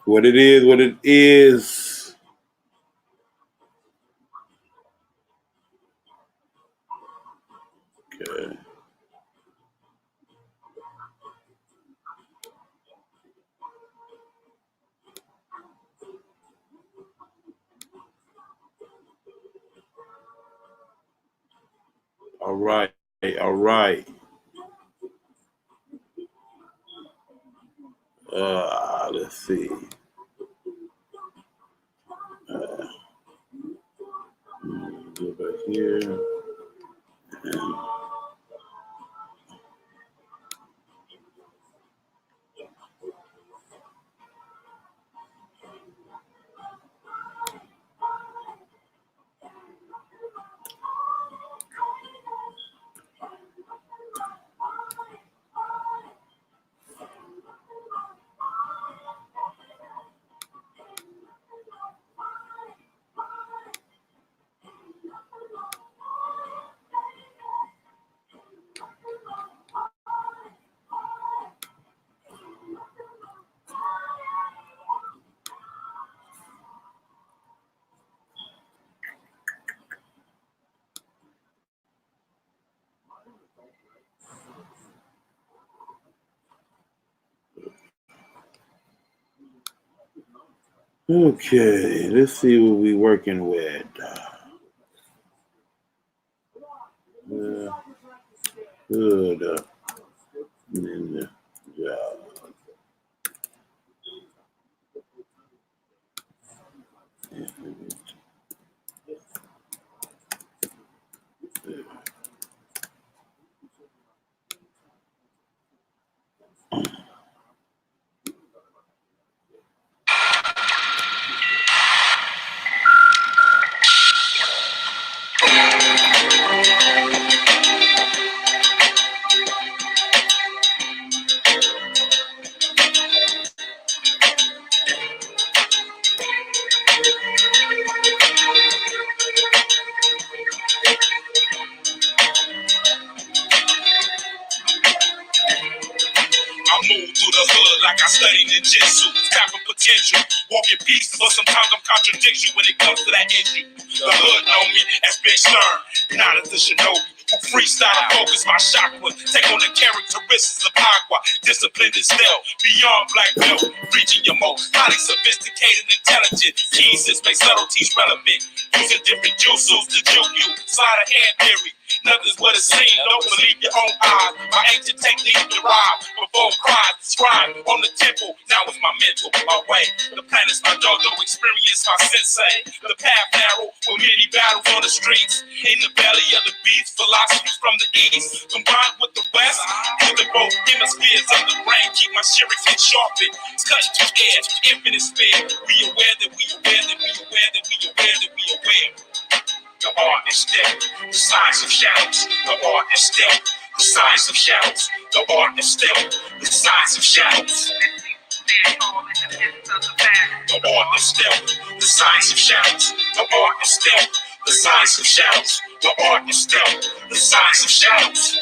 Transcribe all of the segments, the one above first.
What it is, what it is. Okay. All right. All right. Let's see. Go back here. Okay, let's see what we're working with. Good. Yeah. move through the hood like I studied ninjutsu. Tapping potential, walking peace, but sometimes I'm contradiction when it comes to that issue. The hood know me as Big Stern, not as the Shinobi. Freestyle, focus my chakra, take on the characteristics of Agua. Discipline and stealth, beyond black belt, reaching your most highly sophisticated, intelligent. Jesus make subtleties relevant, using different jutsus to juke you. Sleight of hand theory, nothing's what it seems. Don't believe your own eyes. My ancient technique derived before cried, scribe on the temple. Now it's my mental, my way. The planet's my dojo, experience my sensei. The path narrow with many battles on the streets. In the belly of the beast, philosophies from the east combined with the west. Using both hemispheres of the brain, keep my shuriken sharpened. It's cutting to edge, infinite speed. We aware that we aware that we aware that we aware that we aware. The art is still the science of shadows. The art is still the science of shadows. The art is still the science of shadows. The art is still the science of shadows. The art is still the science of shadows. The art is still the science of shadows.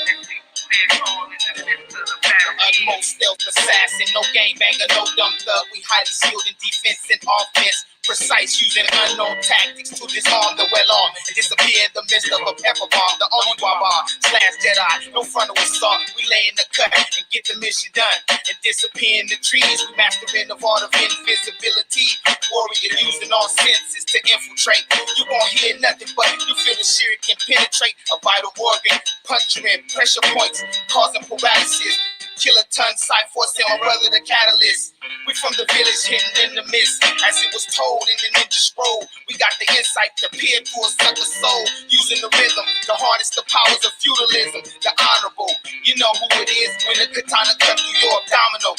Utmost stealth assassin, no gangbanger, no dumb thug. We highly skilled in defense and offense. Precise, using unknown tactics to disarm the well-armed and disappear in the midst of a pepper bomb. The only Wabar slash Jedi, no frontal assault. We lay in the cut and get the mission done and disappear in the trees. We mastering the art of invisibility. Warrior using all senses to infiltrate. You won't hear nothing, but you feel the sheer can penetrate a vital organ, puncturing pressure points, causing paralysis. Kiloton, side force, and my brother the catalyst. We from the village hidden in the mist, as it was told in the ninja scroll. We got the insight to peer through a sucker soul, using the rhythm to harness the powers of feudalism. The honorable, you know who it is when the katana cut through your abdominal.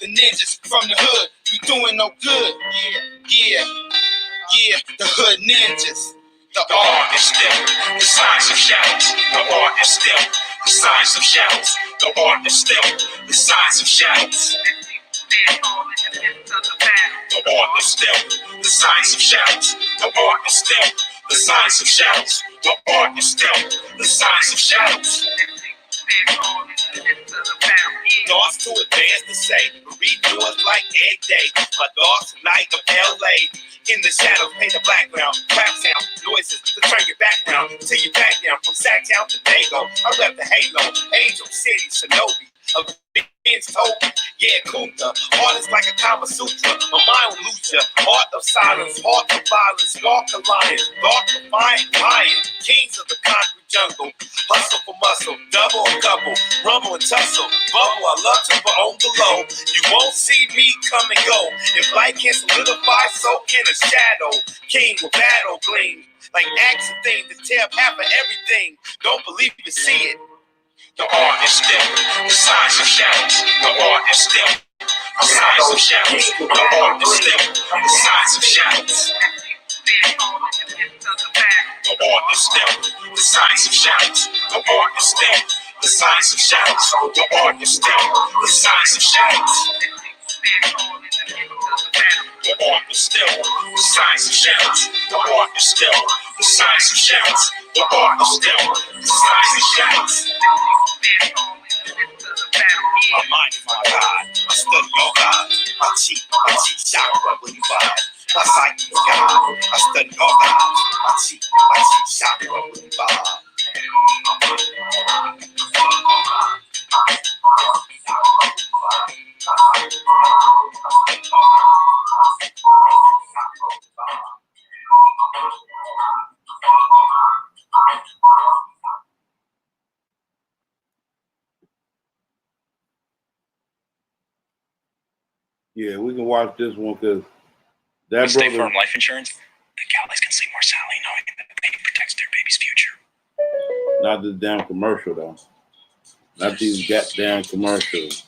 The ninjas from the hood, we doing no good. Yeah, the hood ninjas. The art is still the science of shadows. The art is still the science of shadows. The art is still the science of shadows. The art is still the science of shadows. The art is still the science of shadows. The art is still the science of shadows. thoughts too advanced to say. Read yours like egg day. My thoughts night of LA. In the shadows, paint the background. Rap sound, noises to turn your background. Till you back down from Sacktown to Dago. I left the Halo, Angel City, Shinobi. A Vince Toby, yeah, Kunta. Artists like a Kama Sutra. My mind will lose ya. Art of silence, heart of violence. Stalk alliance, dark defiant lion. Kings of the concrete jungle. Hustle for muscle, double or couple. Rumble and tussle. Bubble, I love to, but on the low. You won't see me come and go. If light can solidify, so can a shadow. King with battle gleam. Like acts and things that tear up half of everything. Don't believe it, see it. The art is still the science of shadows. The art is still the science of shadows. The art is still the science of shadows. The art is still the science of shadows. The art is still the science of shadows. The art is still the science of shadows. The art is still the science of shadows. The art is still the science of shadows. The art is still the science of shadows. My mind is my God. I study your God. My cheek chakra when you vibe. My psyche is God. I study your God. My cheek chakra when you vibe. Yeah, we can watch this one because that With State brother. Farm Life Insurance, the Cowboys can sleep more soundly knowing that they protects their baby's future. Not this damn commercial though. Not these goddamn commercials.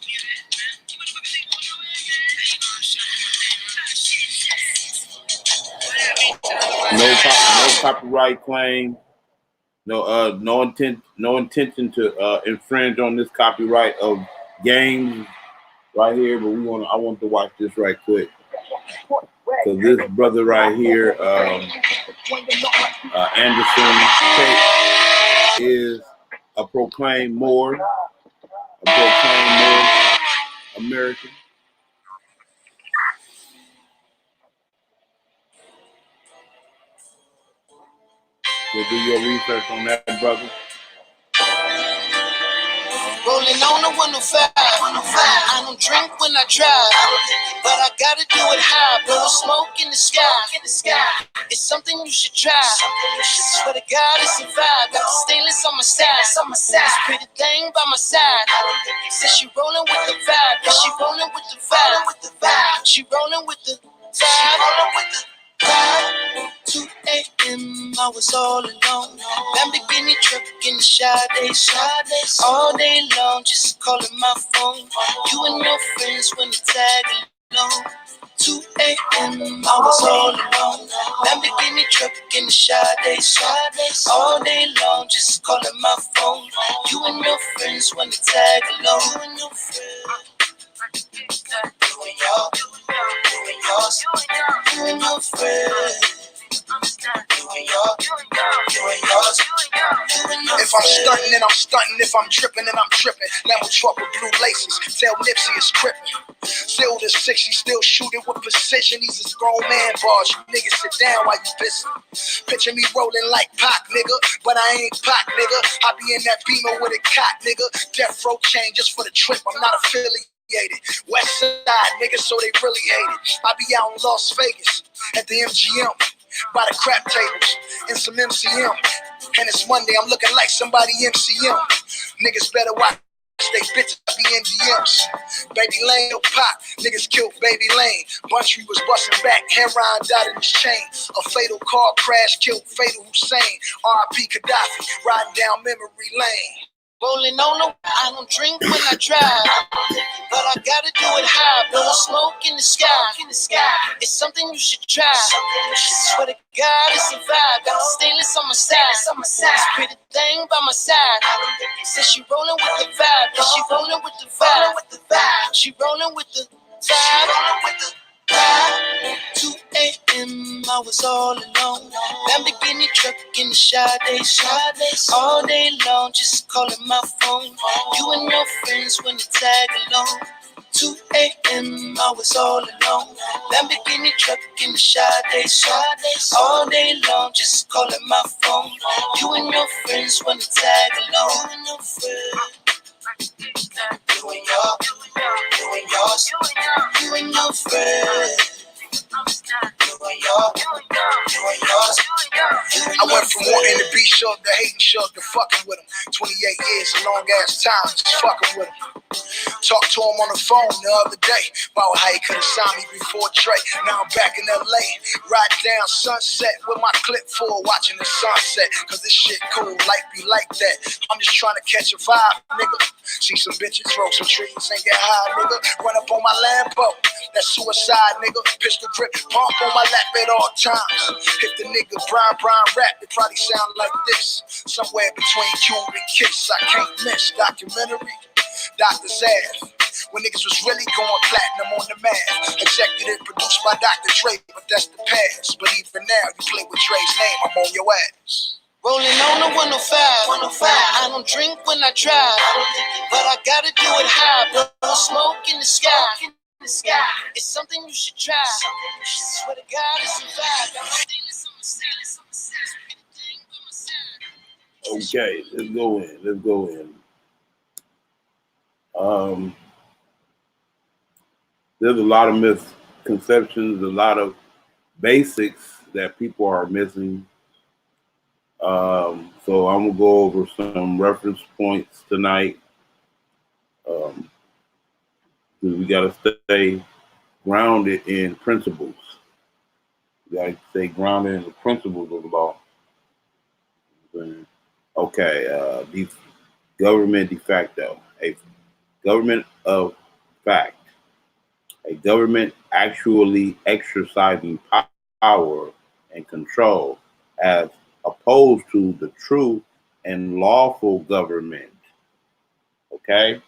No copyright claim. No intention to infringe on this copyright of games right here. But I want to watch this right quick. So this brother right here, Anderson Tate, is a proclaimed Moor, American. So do your research on that, brother. Rolling on the 105. I don't drink when I drive, but I gotta do it high. Blow smoke in the sky. It's something you should try. Swear to God, it's a vibe. Got the stainless on my side. This pretty thing by my side. Says she rolling with the vibe. Yeah, she rolling with the vibe. She rolling with the vibe. 2 a.m. I was all alone. Lamborghini truck in the Sade. All day long, just calling my phone. You and your friends when you tag along. 2 a.m. I was all alone. Lamborghini truck in the Sade. All day long, just calling my phone. You and your friends when you tag along. You and your friends. You and yours. You and your friends. If I'm stunting, then I'm stunting. If I'm tripping, then I'm tripping. Lambo truck with blue laces. Tell Nipsey it's tripping. Still the 60, still shooting with precision. These is grown man bars. You niggas sit down while you pissing. Picture me rolling like Pac, nigga. But I ain't Pac, nigga. I be in that Beamer with a cot, nigga. Death row chain just for the trip. I'm not affiliated. West side, niggas, so they really hate it. I be out in Las Vegas at the MGM. By the crap tables and some MCM. And it's Monday, I'm looking like somebody MCM. Niggas better watch they bitches be in DMs. Baby Lane, no pop, niggas killed Baby Lane. Buntry was busting back, heroin died in his chain. A fatal car crash killed Fatal Hussein. R.I.P. Gaddafi, riding down memory lane. Rolling on the, I don't drink when I drive, but I gotta do it high. Blowing smoke in the sky. It's something you should try. Swear to God, it's a vibe. Got the stainless on my side. This pretty thing by my side. Says she rolling with the vibe. Yeah, she rolling with the vibe. She rolling with the vibe. 2 a.m. I was all alone. Lamborghini truck in the Sade shop. All day long, just calling my phone. You and your friends when you tag along. 2 a.m. I was all alone. Lamborghini truck in the Sade shop. All day long, just calling my phone. You and your friends when you tag along. You and yours. You and your friends. I went from wanting to be Shug to hating Shug to fucking with him. 28 years, a long ass time, just fucking with him. Talked to him on the phone the other day about how he could have signed me before Dre. Now I'm back in LA, riding down Sunset with my clip full, watching the sunset. Cause this shit cool, life be like that. I'm just trying to catch a vibe, nigga. See some bitches, throw some trees, and get high, nigga. Run up on my Lambo, that's suicide, nigga. Pistol grip, pump on my lap at all times. If the nigga Brian rap, it probably sound like this. Somewhere between Cube and Kiss, I can't miss. Documentary, Dr. Zaz. When niggas was really going platinum on the math. Executive produced by Dr. Dre, but that's the past. But even now, you play with Dre's name, I'm on your ass. Rolling on the 105. I don't drink when I drive, but I gotta do it high. Blow smoke in the sky. It's something you should try. Swear to God, it's a vibe. Okay, let's go in. There's a lot of misconceptions, a lot of basics that people are missing. So I'm gonna go over some reference points tonight. We gotta stay grounded in principles. We gotta stay grounded in the principles of the law. Okay, government de facto, a government of fact, a government actually exercising power and control as opposed to the true and lawful government. Okay?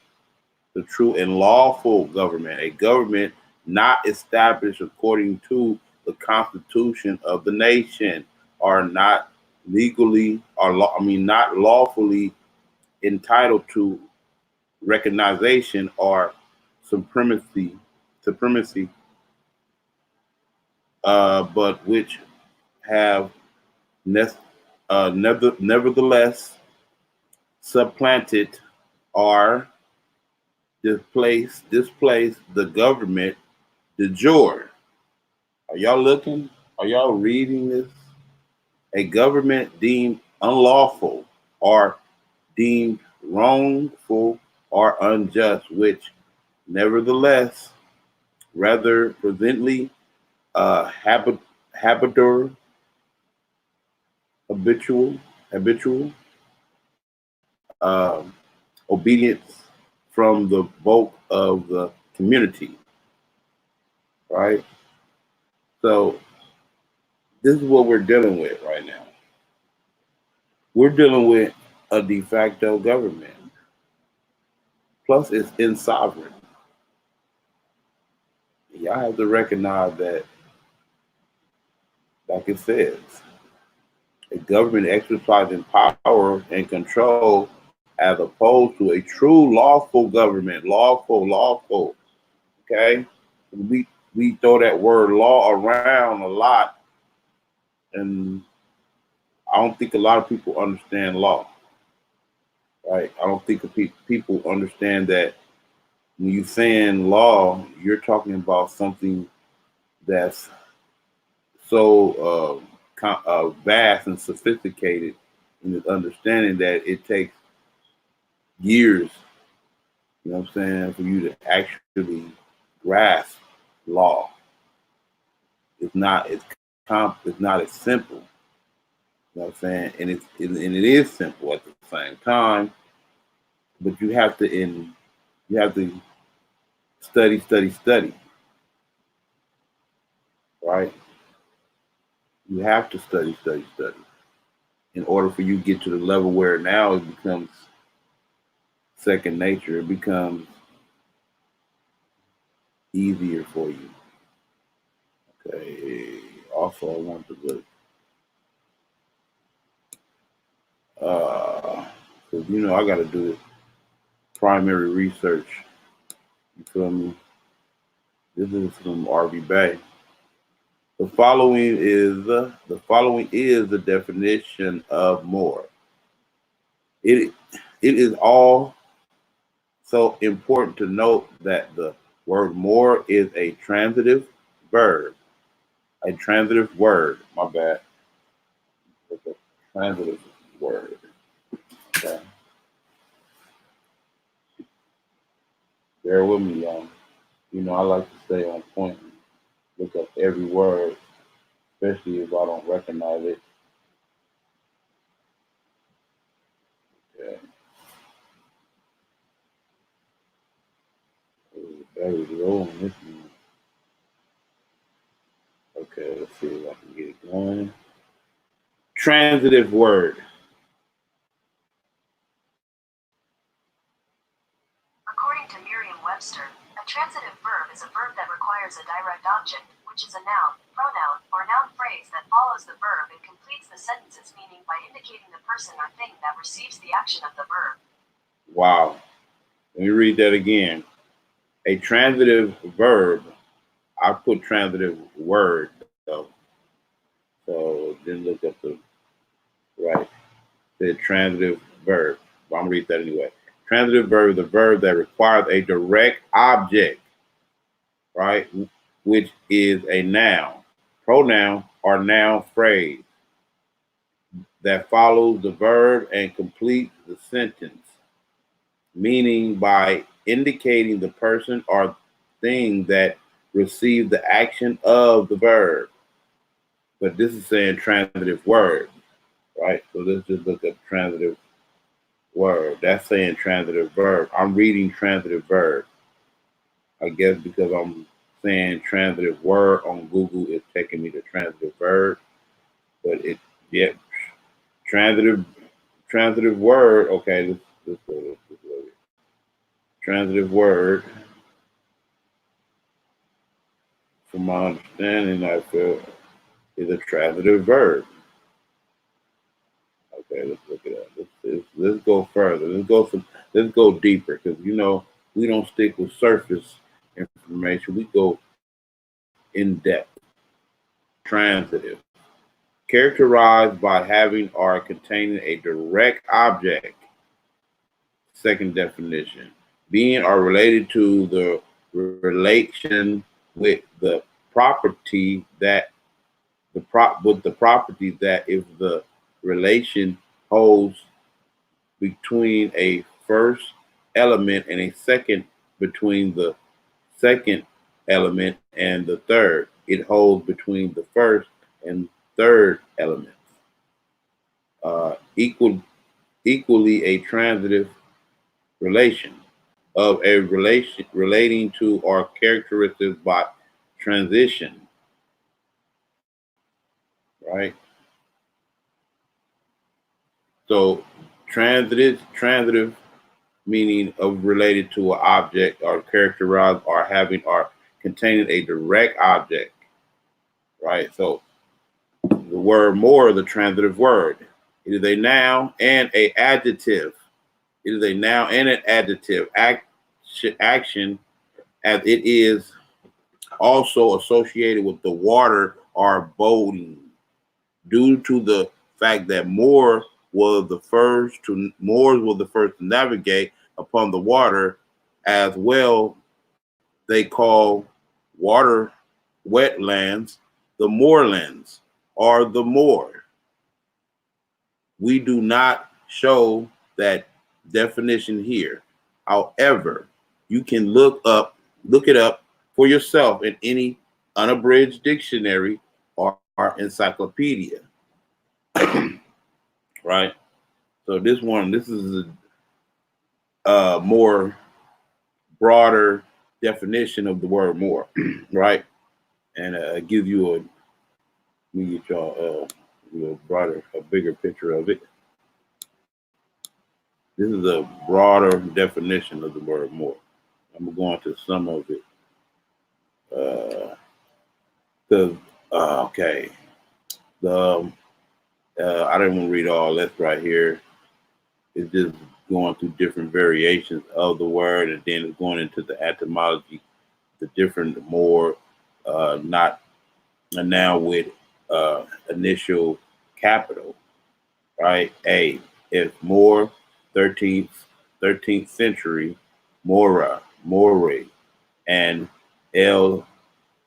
The true and lawful government, a government not established according to the Constitution of the nation, are not legally, not lawfully entitled to recognition or supremacy, but which have nevertheless supplanted or displaced the government de jure. Are y'all looking? Are y'all reading this? A government deemed unlawful or deemed wrongful or unjust, which nevertheless rather presently habitual obedience from the bulk of the community, right? So this is what we're dealing with right now. We're dealing with a de facto government. Plus, it's insovereign. Y'all have to recognize that, like it says, a government exercising power and control as opposed to a true lawful government. Lawful. Okay? We throw that word law around a lot, and I don't think a lot of people understand law. Right? I don't think people understand that when you're saying law, you're talking about something that's so vast and sophisticated in its understanding that it takes years, you know what I'm saying, for you to actually grasp law. It's not as simple, you know what I'm saying, and it is simple at the same time, but you have to study, right? You have to study in order for you to get to the level where now it becomes second nature. It becomes easier for you. Also, I wanted to look. Because, you know, I got to do primary research. You feel me? This is from RV Bay. The following is the definition of more. It is all so important to note that the word more is a transitive verb. A transitive word. My bad. It's a transitive word. Okay. Bear with me, y'all. You know, I like to stay on point and look up every word, especially if I don't recognize it. Okay. Very low on this one. Okay, let's see if I can get it going. Transitive word. According to Merriam-Webster, a transitive verb is a verb that requires a direct object, which is a noun, pronoun, or noun phrase that follows the verb and completes the sentence's meaning by indicating the person or thing that receives the action of the verb. Wow. Let me read that again. A transitive verb. I put transitive word though. So then look up the right. The transitive verb. But I'm gonna read that anyway. Transitive verb is a verb that requires a direct object, right? Which is a noun, pronoun, or noun phrase that follows the verb and completes the sentence, meaning by indicating the person or thing that received the action of the verb. But this is saying transitive word, right? So let's just look at transitive word. That's saying transitive verb. I'm reading transitive verb. I guess because I'm saying transitive word on Google, it's taking me to transitive verb. But transitive word. Okay, let's go. Transitive word. From my understanding, I feel is a transitive verb. Okay, let's look it up. Let's go further. Let's go deeper because you know we don't stick with surface information. We go in depth. Transitive, characterized by having or containing a direct object. Second definition, being or related to the relation with the property that with the property that if the relation holds between a first element and a second between the second element and the third. It holds between the first and third elements. Equally a transitive relation of a relation relating to or characteristics by transition, right? So transitive meaning of related to an object or characterized or having or containing a direct object, right? So the word more, the transitive word, it is a noun and a adjective. It is a noun and an adjective action as it is also associated with the water or boating due to the fact that Moors was the first to navigate upon the water. As well, they call water wetlands the moorlands or the moor. We do not show that definition here. However, you can look it up for yourself in any unabridged dictionary or encyclopedia. Right? So this is a more broader definition of the word more, right? And give you let me get y'all a bigger picture of it. This is a broader definition of the word more. I'm gonna go into some of it. Okay. The I didn't want to read all this right here. It's just going through different variations of the word, and then it's going into the etymology, the different more, not a noun with initial capital, right? A, if more, 13th century, mora, more, and L,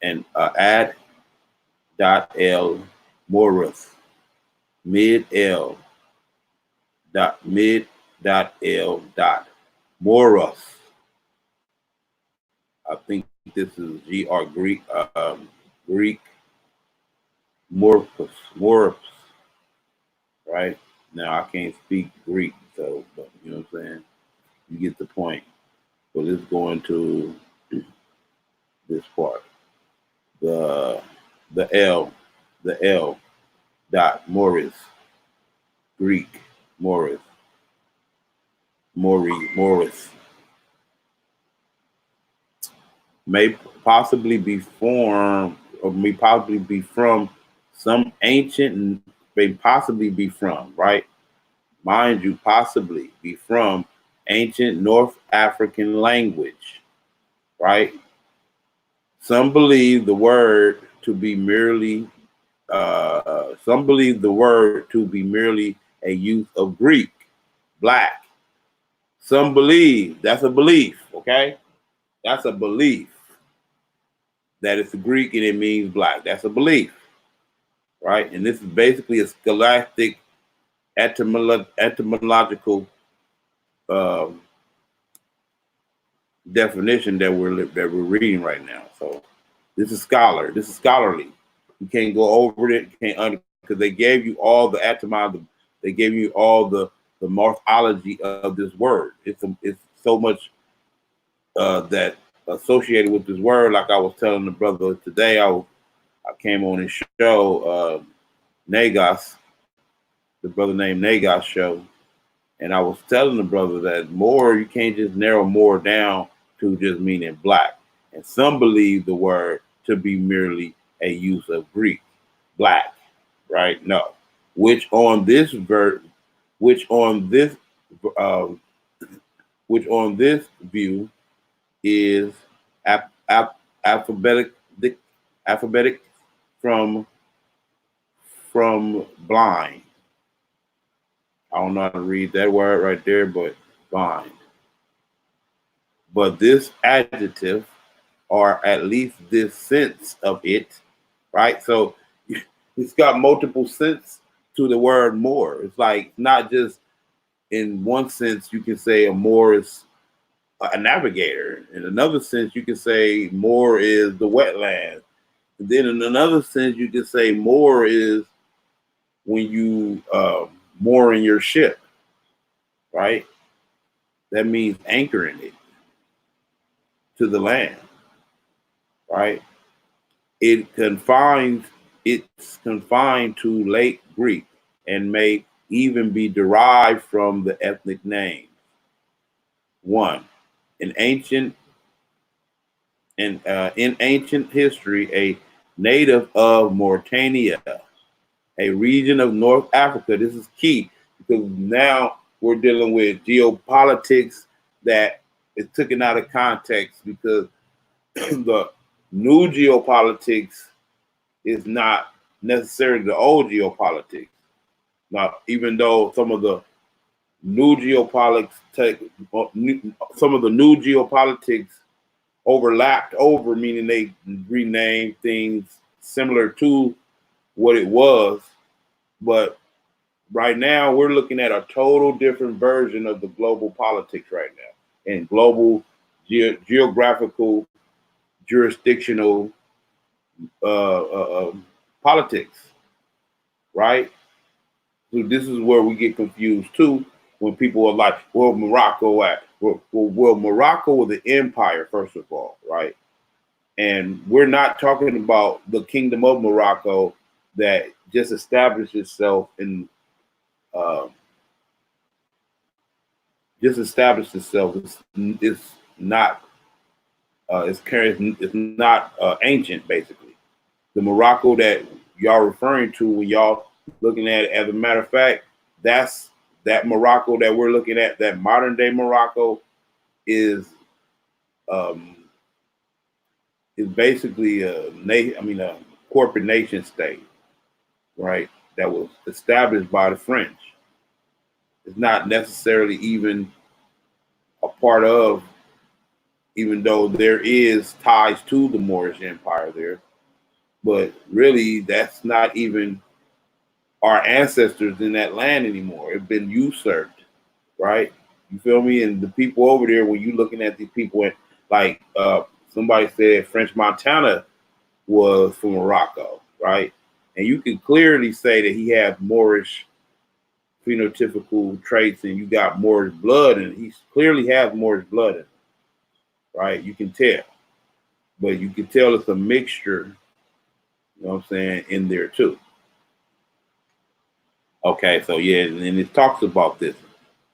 and ad dot L, morus, mid L, mid dot L dot morus. I think this is GR Greek, Greek morpus, right? Now I can't speak Greek, so but you know what I'm saying. You get the point. So let's go into this part. The L dot Morris, Greek Morris, Morris may possibly be formed or may possibly be from some ancient, may possibly be from, right? Mind you, possibly be from ancient North African language, right? Some believe the word to be merely a use of Greek, black. Some believe that's a belief, okay? That's a belief that it's Greek and it means black. That's a belief, right? And this is basically a scholastic etymological definition that we're reading right now. So this is scholarly. You can't go over it, because they gave you all the etymology, they gave you all the morphology of this word. It's so much that associated with this word. Like I was telling the brother today, I came on his show, Nagos, the brother named Nagos show, and I was telling the brother that more, you can't just narrow more down to just meaning black. And some believe the word to be merely a use of Greek, black, right? No, which on this view is alphabetic from blind. I don't know how to read that word right there, but blind. But this adjective, or at least this sense of it, right? So it's got multiple sense to the word more. It's like not just in one sense you can say a more is a navigator. In another sense, you can say more is the wetland. And then in another sense, you can say more is when you moor in your ship, right? That means anchoring it to the land, right? It's confined to late Greek and may even be derived from the ethnic name. One, in ancient history, a native of Mauritania, a region of North Africa. This is key because now we're dealing with geopolitics that is taken out of context, because the new geopolitics is not necessarily the old geopolitics. Now, even though some of the new geopolitics overlapped over, meaning they renamed things similar to what it was, but right now we're looking at a total different version of the global politics right now, and global geographical jurisdictional politics, right? So this is where we get confused too, when people are like, well, Morocco at? Well, Morocco was an empire, first of all, right? And we're not talking about the kingdom of Morocco that just established itself in It's not it's not ancient, basically. The Morocco that y'all referring to when y'all looking at it. As a matter of fact, that's that Morocco that we're looking at. That modern day Morocco is um, basically a corporate nation state, right? That was established by the French. It's not necessarily even a part of, even though there is ties to the Moorish Empire there, but really that's not even our ancestors in that land anymore. It's been usurped, right? You feel me? And the people over there, when you looking at the people, like somebody said, French Montana was from Morocco, right? And you can clearly say that he has Moorish phenotypical traits, and you got Moorish blood, and he clearly has Moorish blood in him, right? You can tell, but you can tell it's a mixture. You know what I'm saying, in there too. Okay, so yeah, and it talks about this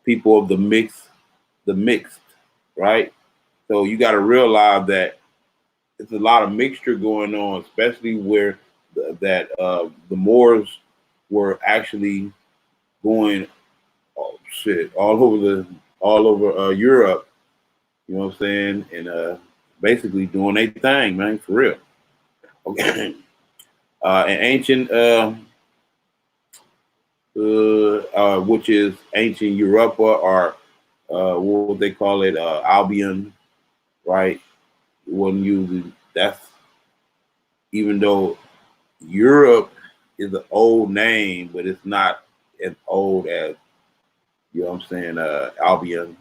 people of the mixed, right? So you got to realize that it's a lot of mixture going on, especially where the Moors were actually going, oh shit, all over Europe. You know what I'm saying, and basically doing their thing, man, for real. Okay, an ancient. Which is ancient Europa, or what would they call it, Albion, right? Wasn't using that's, even though Europe is an old name, but it's not as old as, you know what I'm saying, Albion,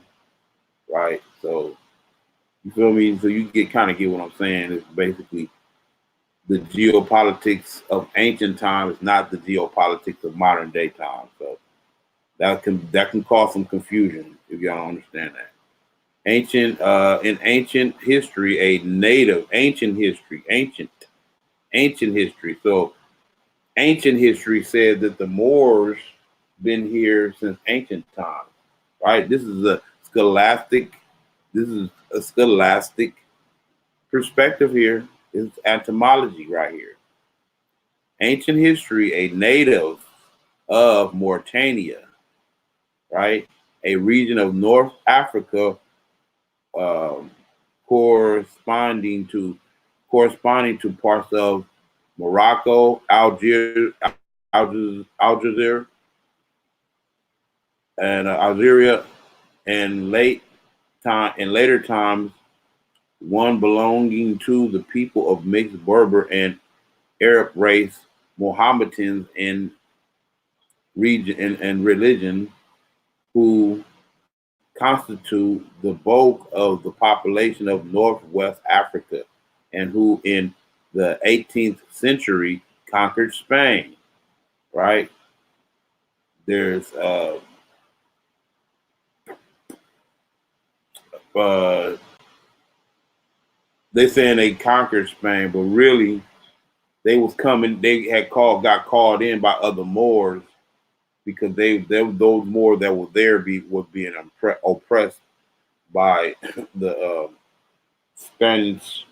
right? So you feel me? So you kind of get what I'm saying. It's basically the geopolitics of ancient times, not the geopolitics of modern day times. So that can cause some confusion if y'all don't understand that. In ancient history, ancient history. So ancient history said that the Moors been here since ancient times, right? This is a scholastic perspective here. It's etymology right here. Ancient history, a native of Mauritania, right? A region of North Africa, um, corresponding to parts of Morocco, Algeria, and Algeria, and later times, one belonging to the people of mixed Berber and Arab race, Mohammedans and region and religion, who constitute the bulk of the population of Northwest Africa, and who in the 18th century conquered Spain, right? There's uh, they saying they conquered Spain, but really they was coming. They got called in by other Moors, because those Moors that were there was being oppressed by the Spanish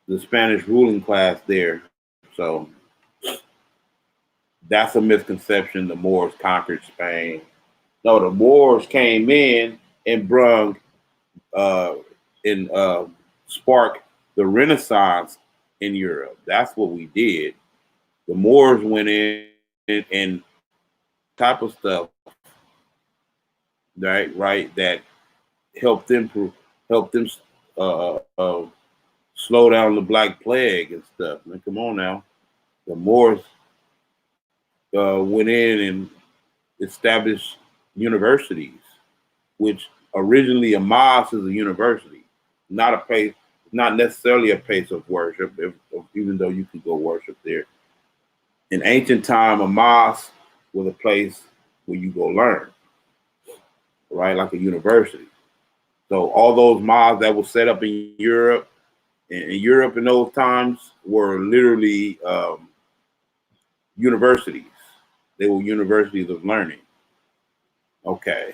the Spanish ruling class there. So that's a misconception. The Moors conquered Spain. No, the Moors came in and brung and sparked the Renaissance in Europe. That's what we did. The Moors went in and type of stuff, right, that helped them uh, uh, slow down the Black Plague and stuff. Man, come on now. The Moors went in and established universities, which originally a mosque is a university, not a place, not necessarily a place of worship, even though you can go worship there. In ancient time, a mosque was a place where you go learn, right, like a university. So all those mosques that were set up in Europe, in Europe in those times, were literally universities. They were universities of learning. Okay.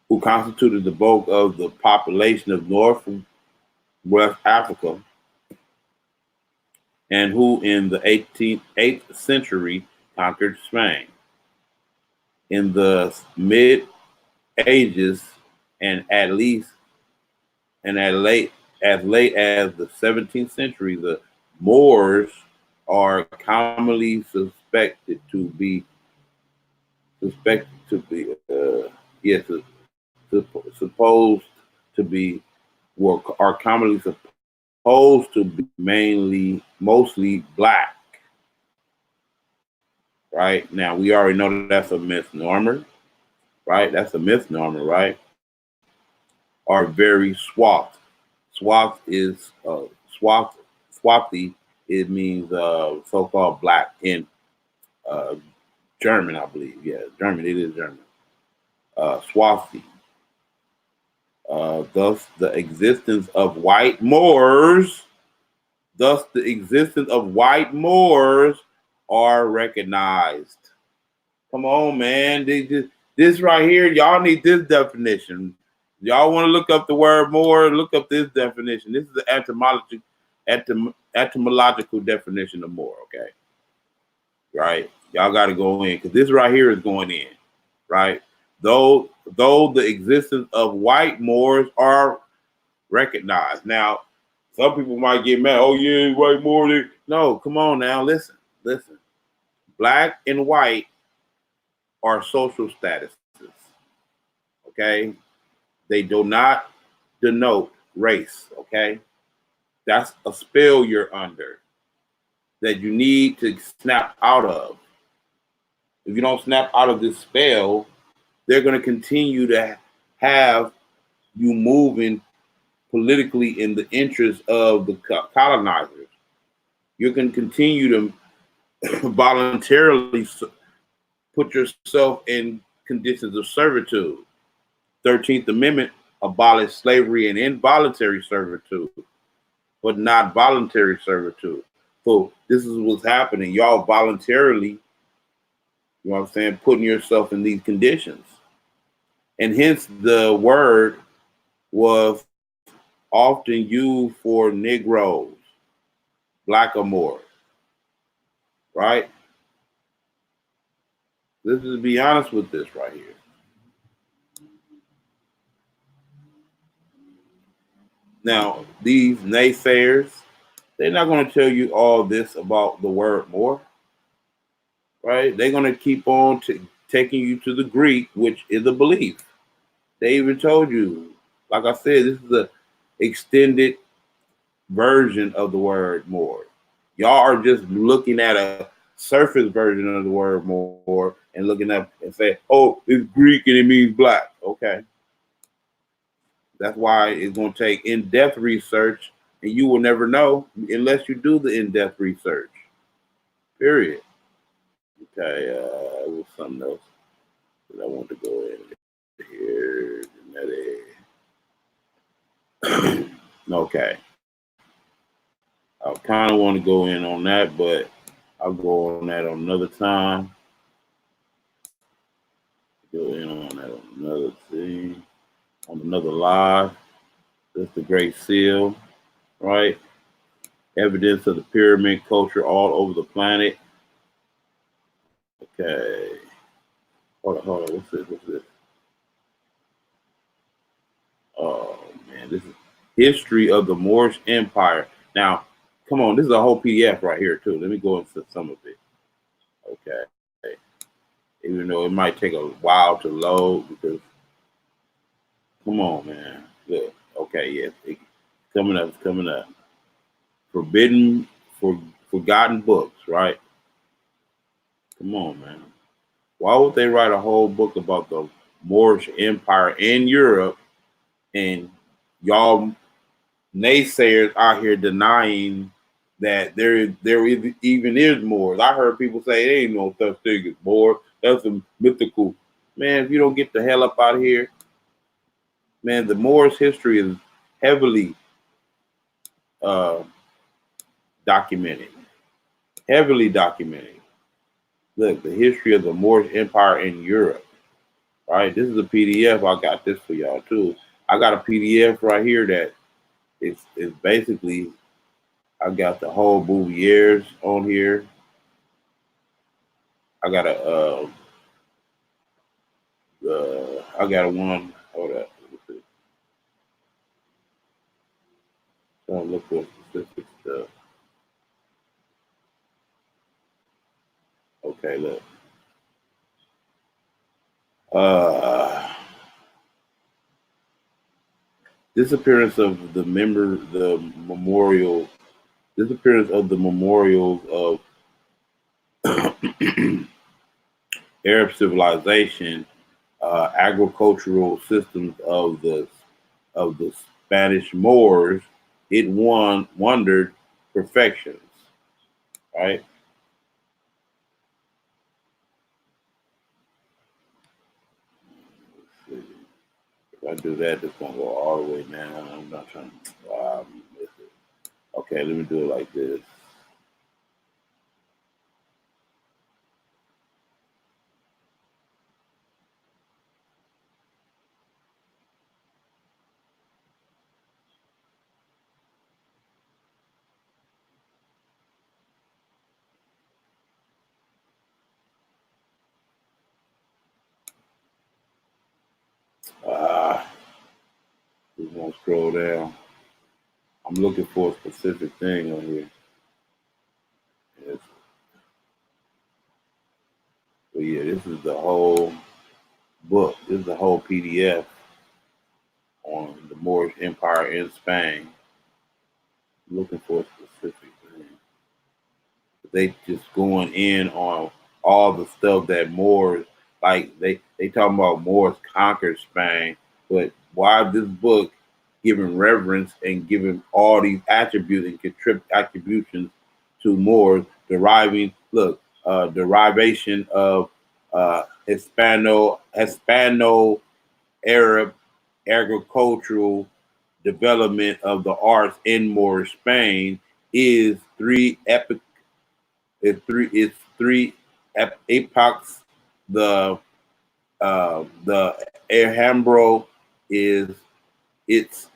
Who constituted the bulk of the population of Northwest Africa, and who in the 8th century conquered Spain. In the mid ages and at least and as late as the 17th century, the Moors are commonly yes, supposed to be, well, are commonly supposed to be mostly black. Right now, we already know that that's a misnomer, right? That's a misnomer, right? Are very swath. Swath is swathi. It means so-called black in uh, German, I believe. Yeah, German. It is German. Swathi. Thus, the existence of white Moors. Thus, the existence of white Moors are recognized. Come on, man. This right here, y'all need this definition. Y'all want to look up the word more, look up this definition. This is the etymological definition of more, okay? Right? Y'all got to go in because this right here is going in, right? Though the existence of white Moors are recognized. Now, some people might get mad. Oh, yeah, white Moors. No, come on now. Listen. Black and white are social statuses, okay? They do not denote race, okay? That's a spell you're under that you need to snap out of. If you don't snap out of this spell, they're going to continue to have you moving politically in the interest of the colonizers. You can continue to voluntarily put yourself in conditions of servitude. 13th Amendment abolished slavery and involuntary servitude, but not voluntary servitude. So this is what's happening. Y'all voluntarily, you know what I'm saying, putting yourself in these conditions. And hence the word was often used for Negroes, blackamoors, right? Let's just be honest with this right here. Now, these naysayers, they're not going to tell you all this about the word more, right? They're going to keep on taking you to the Greek, which is a belief. They even told you, like I said, this is the extended version of the word more. Y'all are just looking at a surface version of the word more and looking up and say, oh, it's Greek and it means black. Okay. That's why it's going to take in-depth research, and you will never know unless you do the in-depth research. Period. Okay, it was something else that I want to go in here. Okay. I kind of want to go in on that, but I'll go on that on another time. Go in on that on another thing, on another live. That's the Great Seal, right? Evidence of the pyramid culture all over the planet. Okay. Hold on. What's this? Oh, man. This is History of the Moorish Empire. Now, come on. This is a whole PDF right here, too. Let me go into some of it. Okay. Even though it might take a while to load because, come on, man. Good. Okay, yes. It's coming up. Forgotten books, right? Come on, man. Why would they write a whole book about the Moorish Empire in Europe and y'all naysayers out here denying that there even is Moors? I heard people say there ain't no such thing as Moors. That's a mythical. Man, if you don't get the hell up out of here, man, the Moors history is heavily documented. Heavily documented. Look, the history of the Moorish Empire in Europe. Right, this is a PDF. I got this for y'all too. I got a PDF right here that is basically I got the whole Bouviers on here. I got a one. Hold up. Don't look for specific stuff. Okay, look. Disappearance of the memorial. Disappearance of the memorials of Arab civilization, agricultural systems of the Spanish Moors. It wondered perfections, right? If I do that, it's gonna go all the way down. I'm not trying to miss it. Okay, let me do it like this. Just gonna scroll down. I'm looking for a specific thing on here. Yes. But yeah, this is the whole book. This is the whole PDF on the Moorish Empire in Spain. I'm looking for a specific thing. They just going in on all the stuff that Moors, like they talking about Moors conquered Spain, but why this book giving reverence and giving all these attributes and attributions to Moors, derivation of Hispano Arab agricultural development of the arts in Moorish Spain is three epochs. The Alhambra is its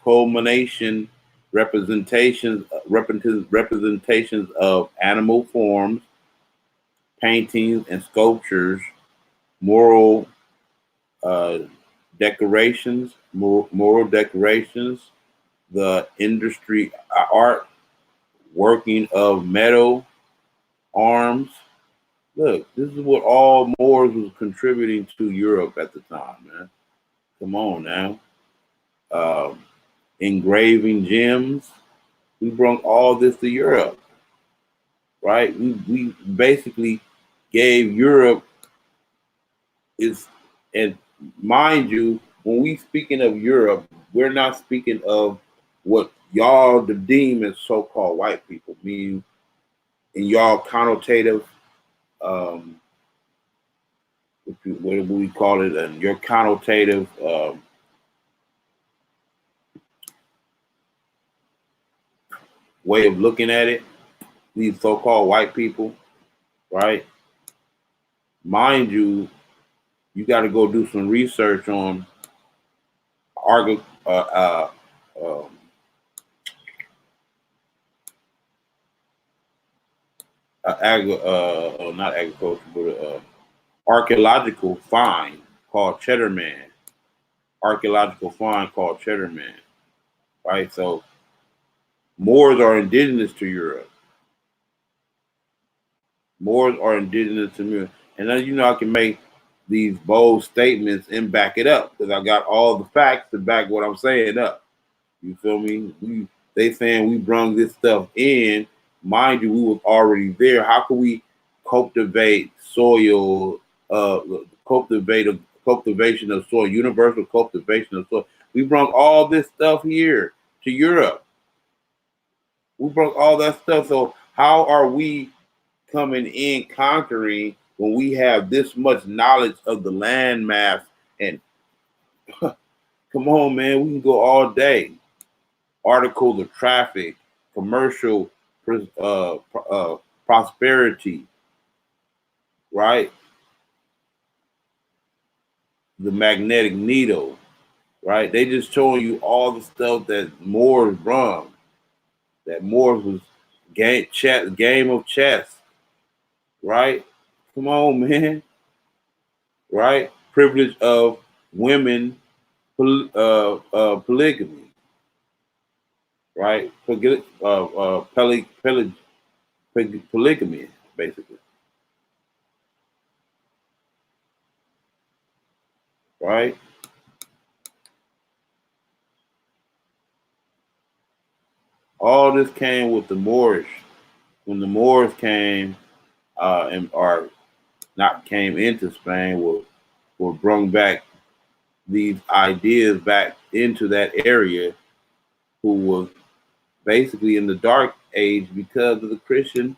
culmination representations of animal forms, paintings and sculptures, moral moral decorations, the industry art, working of metal, arms. Look, this is what all Moors was contributing to Europe at the time, man. Come on now. Engraving gems. We brought all this to Europe, right? We basically gave Europe its, and mind you, when we speaking of Europe, we're not speaking of what y'all deem as so-called white people, meaning in y'all connotative, what do we call it, and your connotative way of looking at it, these so-called white people, right? Mind you, you got to go do some research on arg- uh, uh, um, not agriculture, but archaeological find called Cheddar Man. Archaeological find called Cheddar Man, right? So Moors are indigenous to Europe. Moors are indigenous to Europe. And then, I can make these bold statements and back it up because I got all the facts to back what I'm saying up. You feel me? They saying we brung this stuff in. Mind you, we was already there. How can we cultivate soil, cultivation of soil, universal cultivation of soil? We brought all this stuff here to Europe. We brought all that stuff. So how are we coming in conquering when we have this much knowledge of the land mass? And come on, man, we can go all day. Articles of traffic, commercial prosperity, right? The magnetic needle, right? They just showing you all the stuff that Moors brung. That Moors was game of chess, right? Come on, man, right? Privilege of women, polygamy, right? Polygamy, basically, right? All this came with the Moorish. When the Moors came and or not came into Spain, were brung back these ideas back into that area, who was basically in the dark age because of the Christian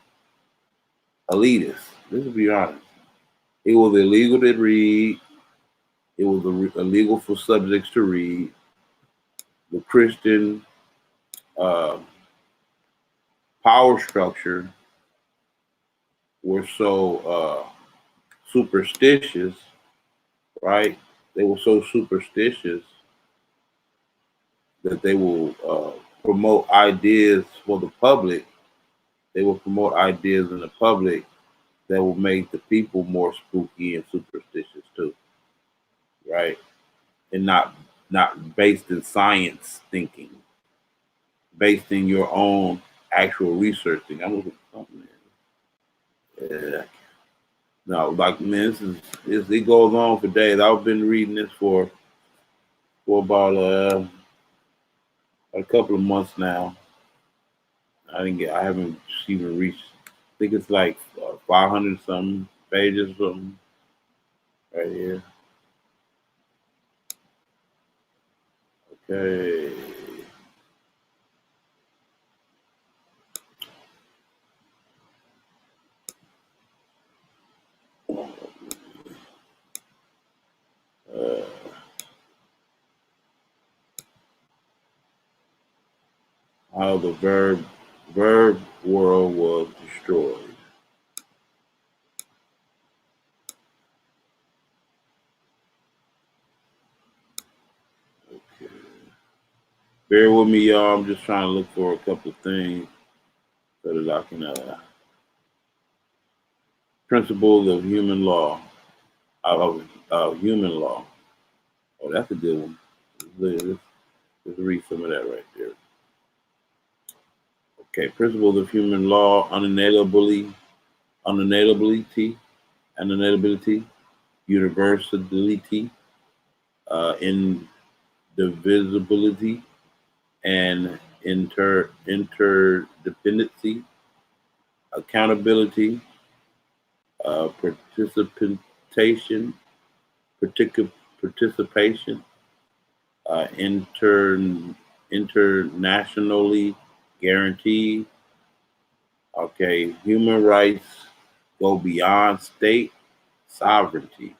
elitists. Let's be honest. It was illegal to read. It was illegal for subjects to read. The Christian uh, power structure were so superstitious, right? They were so superstitious that they will promote ideas for the public. They will promote ideas in the public that will make the people more spooky and superstitious too, right? And not based in science thinking, based in your own actual researching. I'm looking for something. Yeah. No, like man, it goes on for days. I've been reading this for about a couple of months now. I haven't even reached. I think it's like 500 something pages or something right here. Okay. Uh, how the verb world was destroyed. Okay. Bear with me, y'all. I'm just trying to look for a couple of things so that I can principles of human law. Human law. Oh, that's a good one. Let's read some of that right there. Okay, principles of human law: unalienability, universality, indivisibility, and interdependency, accountability, participation, participation, uh, inter, internationally guaranteed. Okay, human rights go beyond state sovereignty.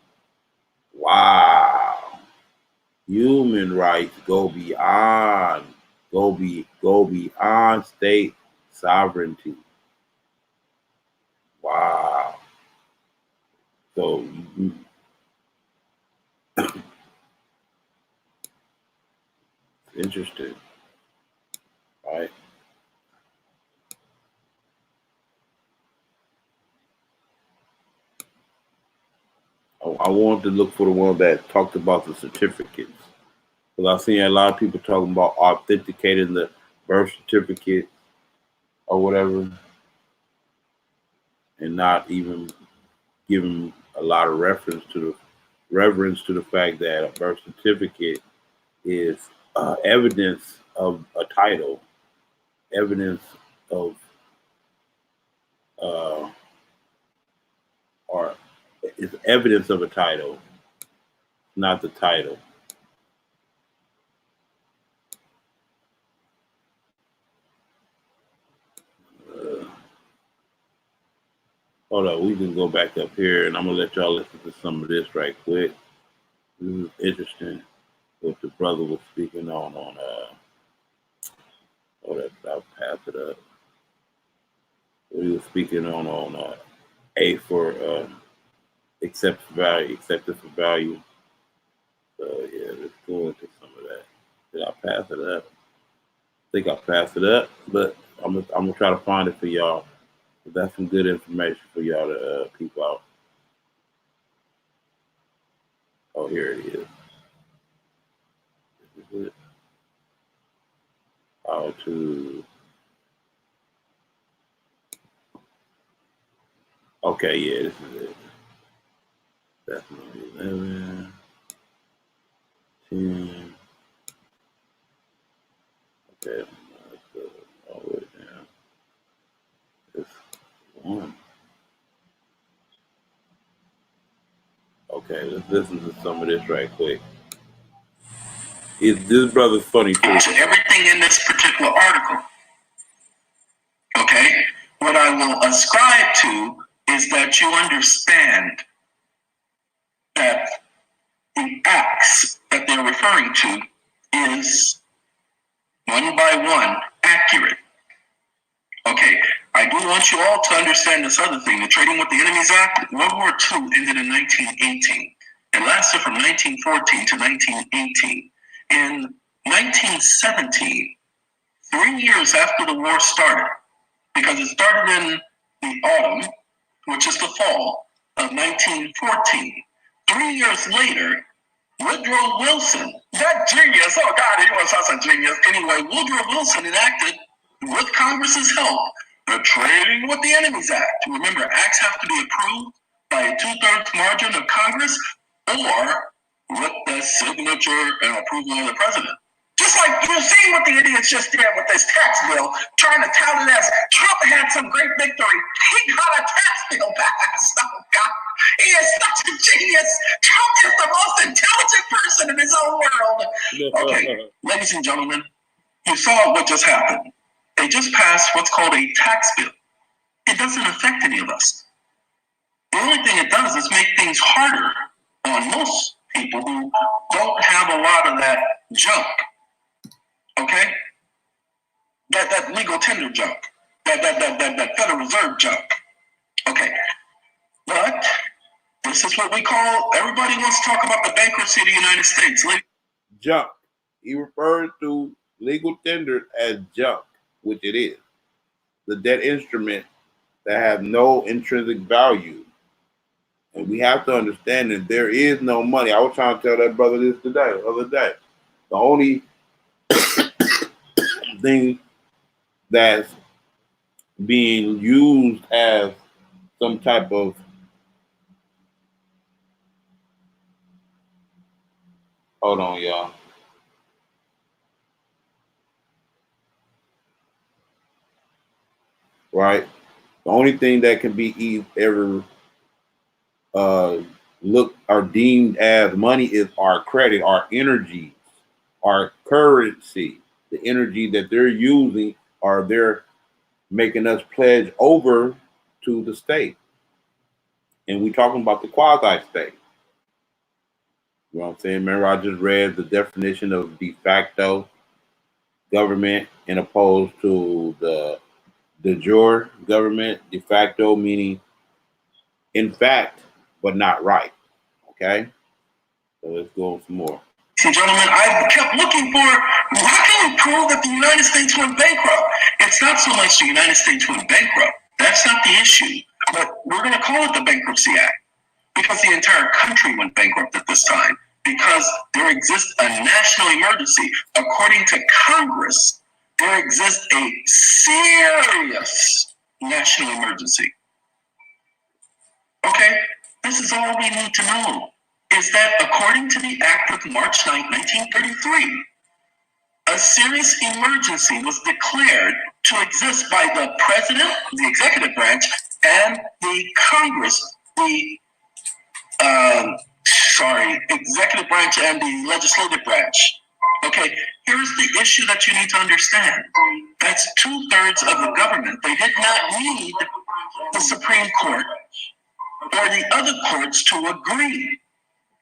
Wow. Human rights go beyond state sovereignty. Wow. So interesting, right? I wanted to look for the one that talked about the certificates. Because I've seen a lot of people talking about authenticating the birth certificate or whatever, and not even giving a lot of reverence to the fact that a birth certificate is evidence of a title, evidence of uh, or is evidence of a title, not the title. Uh, Hold on, we can go back up here, and I'm gonna let y'all listen to some of this right quick. This is interesting. What the brother was speaking on I'll pass it up. What he was speaking on A for acceptance for value. So yeah. let's go into some of that. Did I pass it up? I think I passed it up, but I'm gonna try to find it for y'all. That's some good information for y'all to peep out. Oh, here it is. This is it. How to. Okay, yeah, this is it. Definitely 11, 10. Okay, let's go all the way down. This one. Okay, let's listen to some of this right quick. This brother's funny too. Everything in this particular article, okay? What I will ascribe to is that you understand that the acts that they're referring to is one by one accurate. Okay, I do want you all to understand this other thing. The Trading with the Enemies Act, World War II ended in 1918. It lasted from 1914 to 1918. In 1917, 3 years after the war started, because it started in the autumn, which is the fall of 1914. 3 years later, Woodrow Wilson, that genius, oh God, he was such a genius. Anyway, Woodrow Wilson enacted, with Congress's help, the Trading with the Enemies Act. Remember, acts have to be approved by a 2/3 margin of Congress or with the signature and approval of the president. Just like you've seen what the idiots just did with this tax bill, trying to tout it as Trump had some great victory. He got a tax bill passed. Oh, God. He is such a genius. Trump is the most intelligent person in his own world. Okay, ladies and gentlemen, you saw what just happened. They just passed what's called a tax bill. It doesn't affect any of us. The only thing it does is make things harder on most people who don't have a lot of that junk. Okay? That legal tender junk. That Federal Reserve junk. Okay. But this is what we call, everybody wants to talk about the bankruptcy of the United States. Junk. He refers to legal tender as junk, which it is. The debt instrument that has no intrinsic value. And we have to understand that there is no money. I was trying to tell that brother this the other day. The only thing that's being used as some type of hold on, y'all. Right? The only thing that can be ever looked or deemed as money is our credit, our energy, our currency, the energy that they're using or they're making us pledge over to the state. And we're talking about the quasi-state. You know what I'm saying? Remember, I just read the definition of de facto government and opposed to the de jure government. De facto meaning in fact, but not right. Okay? So let's go on some more. Ladies and gentlemen, I kept looking for, how can we prove that the United States went bankrupt? It's not so much the United States went bankrupt. That's not the issue. But we're going to call it the Bankruptcy Act because the entire country went bankrupt at this time because there exists a national emergency. According to Congress, there exists a serious national emergency. Okay? This is all we need to know. Is that according to the Act of March 9, 1933, a serious emergency was declared to exist by the President, the executive branch, and the Congress, the executive branch and the legislative branch. Okay, here's the issue that you need to understand. That's 2/3 of the government. They did not need the Supreme Court or the other courts to agree,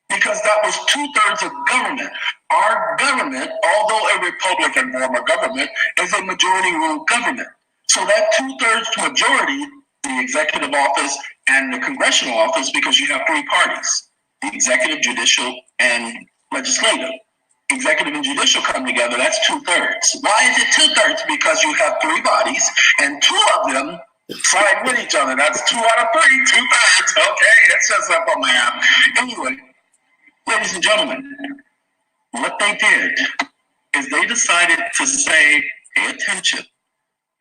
because that was 2/3 of government. Our government, although a Republican form of government, is a majority rule government. So that 2/3 majority, the executive office and the congressional office, because you have three parties, the executive, judicial, and legislative. Executive and judicial come together, that's 2/3. Why is it 2/3? Because you have three bodies and two of them side with each other. That's 2 out of 3, 2/3. Okay, it's just up on math. Anyway, ladies and gentlemen, what they did is they decided to say, pay attention.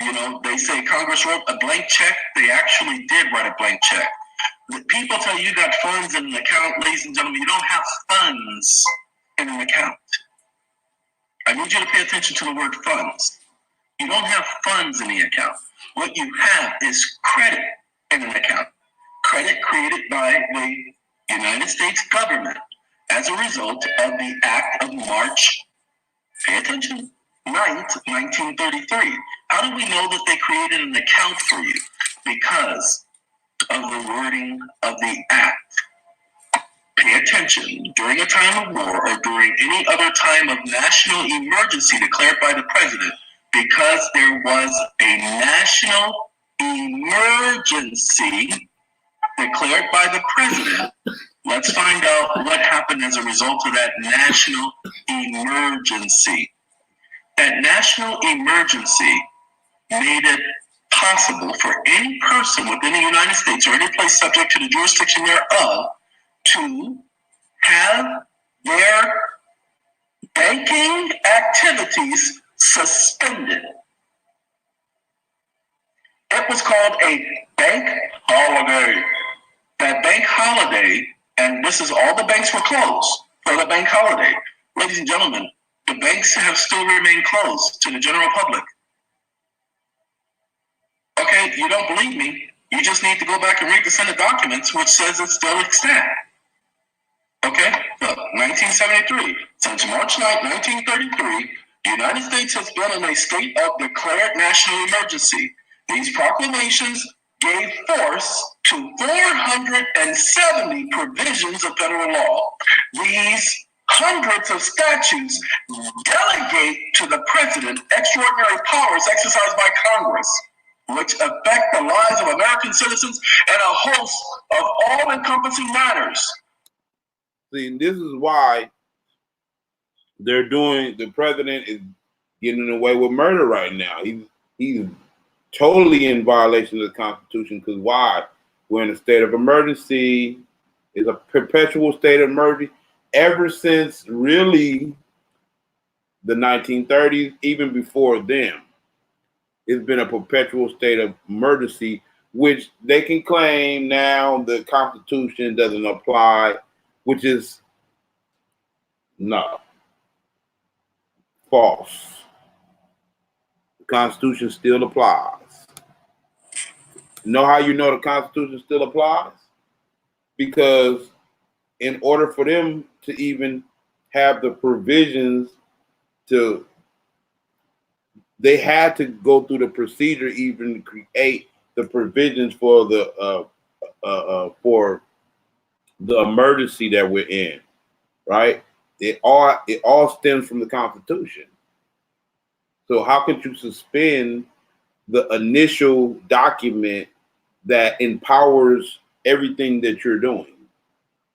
You know, they say Congress wrote a blank check. They actually did write a blank check. People tell you got funds in an account, ladies and gentlemen, you don't have funds in an account. I need you to pay attention to the word funds. You don't have funds in the account. What you have is credit in an account. Credit created by the United States government as a result of the Act of March, pay attention, 9th, 1933. How do we know that they created an account for you? Because of the wording of the Act. Pay attention. During a time of war or during any other time of national emergency declared by the president, because there was a national emergency declared by the president, let's find out what happened as a result of that national emergency. That national emergency made it possible for any person within the United States or any place subject to the jurisdiction thereof to have their banking activities suspended. It was called a bank holiday. That bank holiday, and this is all the banks were closed for the bank holiday. Ladies and gentlemen, the banks have still remained closed to the general public. Okay, you don't believe me? You just need to go back and read the Senate documents, which says it still extant. Okay, so 1973. Since March 9, 1933, the United States has been in a state of declared national emergency. These proclamations gave force to 470 provisions of federal law. These hundreds of statutes delegate to the president extraordinary powers exercised by Congress, which affect the lives of American citizens and a host of all-encompassing matters. See, this is why they're doing. The president is getting away with murder right now. He's totally in violation of the Constitution. Because why? We're in a state of emergency. It's a perpetual state of emergency ever since really the 1930s, even before them. It's been a perpetual state of emergency, which they can claim now the Constitution doesn't apply, which is no, false. The Constitution still applies. Know how you know the Constitution still applies? Because in order for them to even have the provisions to, they had to go through the procedure even to create the provisions for the emergency that we're in, right? It all stems from the Constitution. So how could you suspend the initial document that empowers everything that you're doing?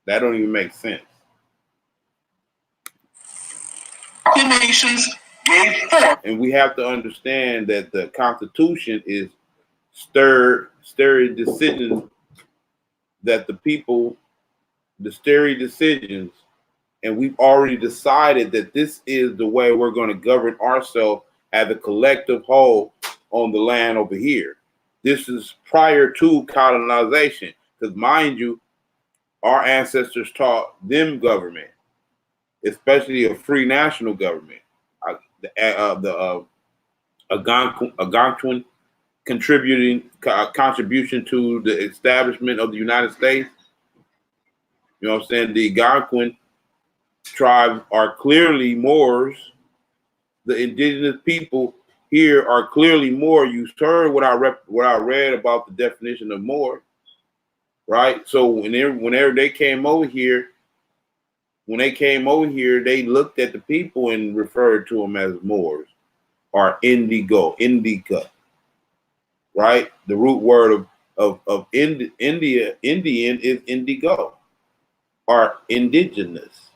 That don't even make sense. Proclamations gave forth. And we have to understand that the Constitution is stare decisions that the people, the stare decisions, and we've already decided that this is the way we're going to govern ourselves as a collective whole on the land over here. This is prior to colonization, because mind you, our ancestors taught them government, especially a free national government. The Algonquin contribution to the establishment of the United States. You know what I'm saying? The Algonquin tribes are clearly Moors. The indigenous people here are clearly Moor. You heard what I read about the definition of Moor, right? So whenever they came over here, they looked at the people and referred to them as Moors or Indica, right? The root word of Indian is indigo or indigenous.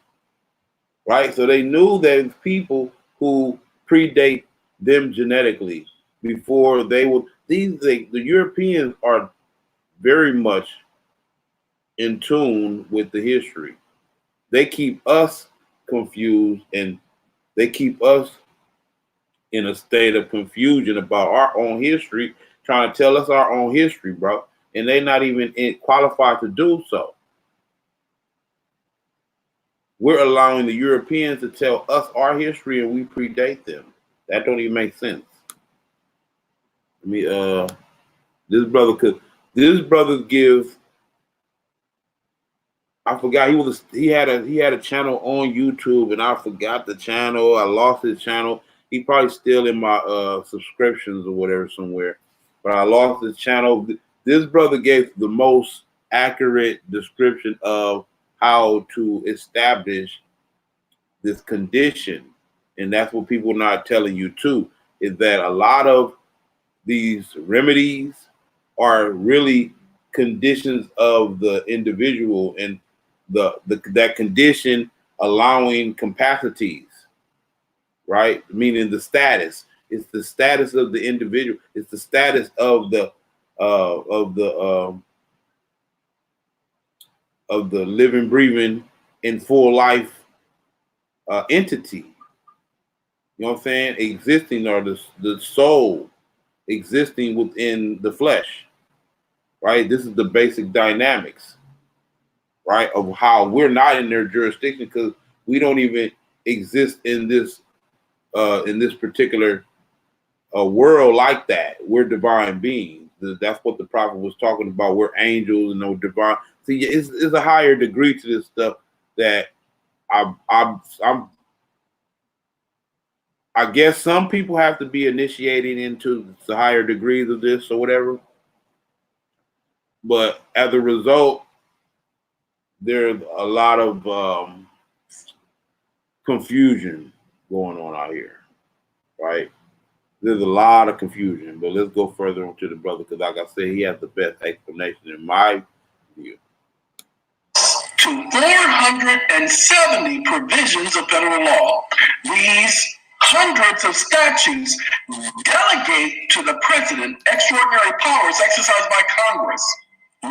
right? So they knew that people who predate them genetically before they would. The Europeans are very much in tune with the history. They keep us confused and they keep us in a state of confusion about our own history, trying to tell us our own history, bro. And they're not even qualified to do so. We're allowing the Europeans to tell us our history and we predate them. That don't even make sense. I mean, this brother gives. I forgot he had a channel on YouTube and I forgot the channel. I lost his channel. He probably still in my subscriptions or whatever somewhere. But I lost his channel. This brother gave the most accurate description of how to establish this condition. And that's what people are not telling you too, is that a lot of these remedies are really conditions of the individual and that condition allowing capacities, right? Meaning the status. It's the status of the individual. It's the status of the of the of the living, breathing, in full life entity. You know what I'm saying? Existing, or the soul existing within the flesh, right? This is the basic dynamics, right, of how we're not in their jurisdiction because we don't even exist in this particular world like that. We're divine beings. That's what the prophet was talking about. We're angels and no divine. See, it's a higher degree to this stuff that I guess some people have to be initiating into the higher degrees of this or whatever. But as a result, there's a lot of confusion going on out here, right? There's a lot of confusion, but let's go further on to the brother because, like I said, he has the best explanation in my view. To 470 provisions of federal law. These hundreds of statutes delegate to the president extraordinary powers exercised by Congress,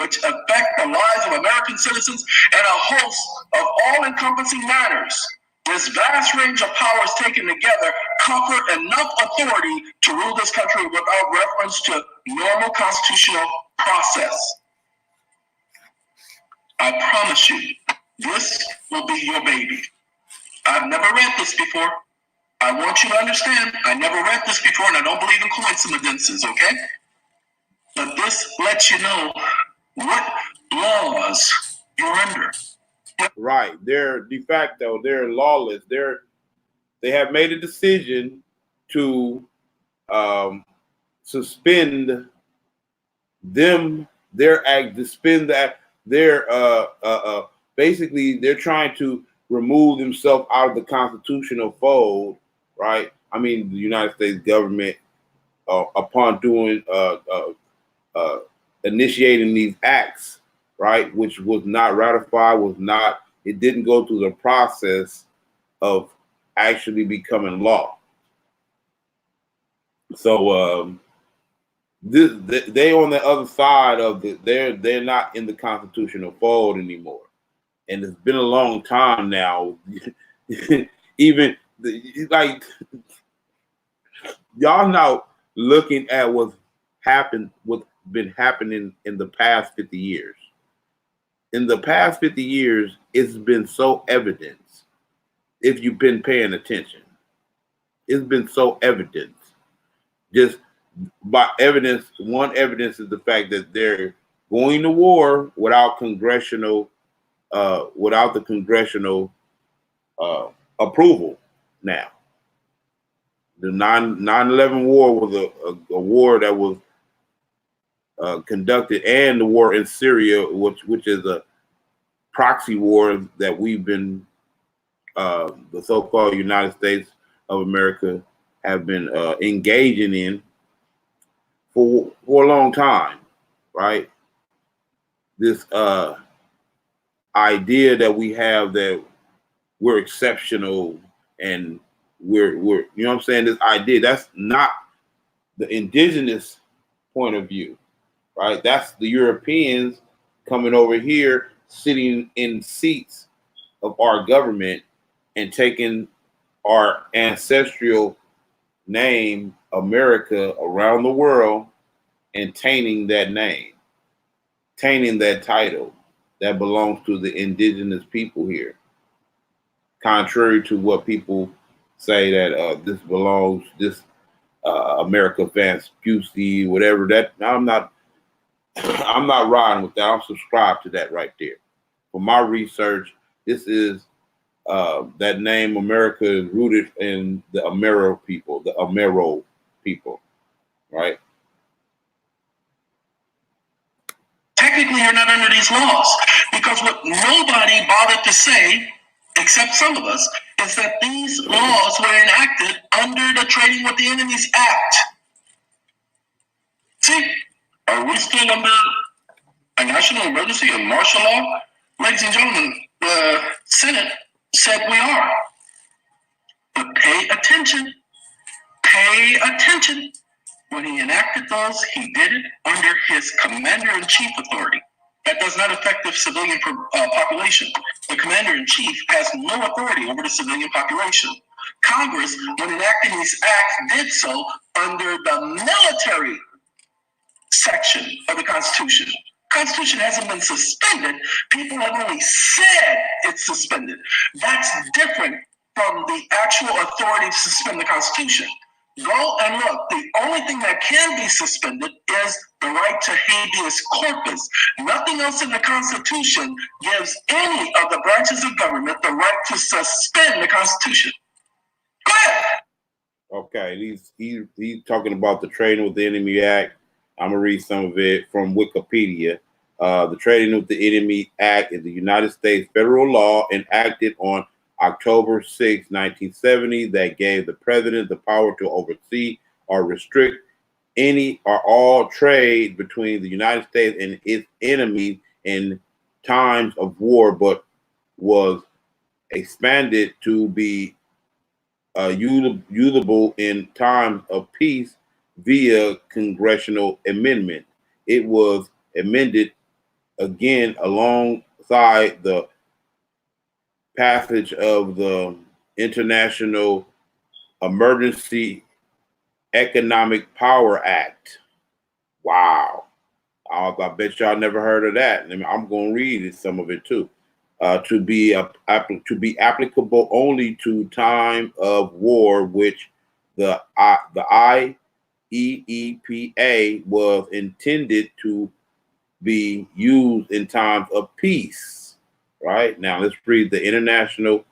which affect the lives of American citizens and a host of all-encompassing matters. This vast range of powers taken together confer enough authority to rule this country without reference to normal constitutional process. I promise you, this will be your baby. I've never read this before. I want you to understand, I never read this before and I don't believe in coincidences, okay? But this lets you know what laws you're under. Right. They're de facto, they're lawless. They have made a decision to suspend their act, suspend that their basically they're trying to remove themselves out of the constitutional fold, right? I mean, the United States government, upon doing initiating these acts, right, which was not ratified, it didn't go through the process of actually becoming law. So they on the other side of they're not in the constitutional fold anymore, and it's been a long time now. Even like y'all now looking at what's been happening in the past 50 years. In the past 50 years, it's been so evident if you've been paying attention. It's been so evident. Just by evidence, one evidence is the fact that they're going to war without the congressional approval now. The 9/11 war was a war that was conducted, and the war in Syria, which is a proxy war that we've been, the so-called United States of America have been engaging in for a long time, right? This idea that we have that we're exceptional and we're you know what I'm saying, this idea. That's not the indigenous point of view, right? That's the Europeans coming over here, sitting in seats of our government and taking our ancestral name, America, around the world and tainting that name, tainting that title that belongs to the indigenous people here. Contrary to what people say that this America Vespucci, whatever that. I'm not I'm not riding with that. I'm subscribed to that right there. For my research, this is that name America is rooted in the Amero people, right? Technically, you're not under these laws because what nobody bothered to say, except some of us, is that these laws were enacted under the Trading with the Enemies Act. See, are we still under a national emergency and martial law? Ladies and gentlemen, the Senate said we are. But pay attention. Pay attention. When he enacted those, he did it under his commander-in-chief authority. That does not affect the civilian population. The commander-in-chief has no authority over the civilian population. Congress, when enacting these acts, did so under the military section of the Constitution. Constitution hasn't been suspended. People have only said it's suspended. That's different from the actual authority to suspend the Constitution. Go and look. The only thing that can be suspended is the right to habeas corpus. Nothing else in the Constitution gives any of the branches of government the right to suspend the Constitution. Go ahead. Okay, he's talking about the Trading with the Enemy Act. I'm gonna read some of it from Wikipedia. The Trading with the Enemy Act is the United States federal law enacted on October 6, 1970, that gave the president the power to oversee or restrict any or all trade between the United States and its enemies in times of war, but was expanded to be usable in times of peace via congressional amendment. It was amended again alongside the passage of the International Emergency Economic Power Act. Wow. I bet y'all never heard of that. I'm going to read some of it too. To be applicable only to time of war, which the IEEPA was intended to be used in times of peace. Right now, let's read the International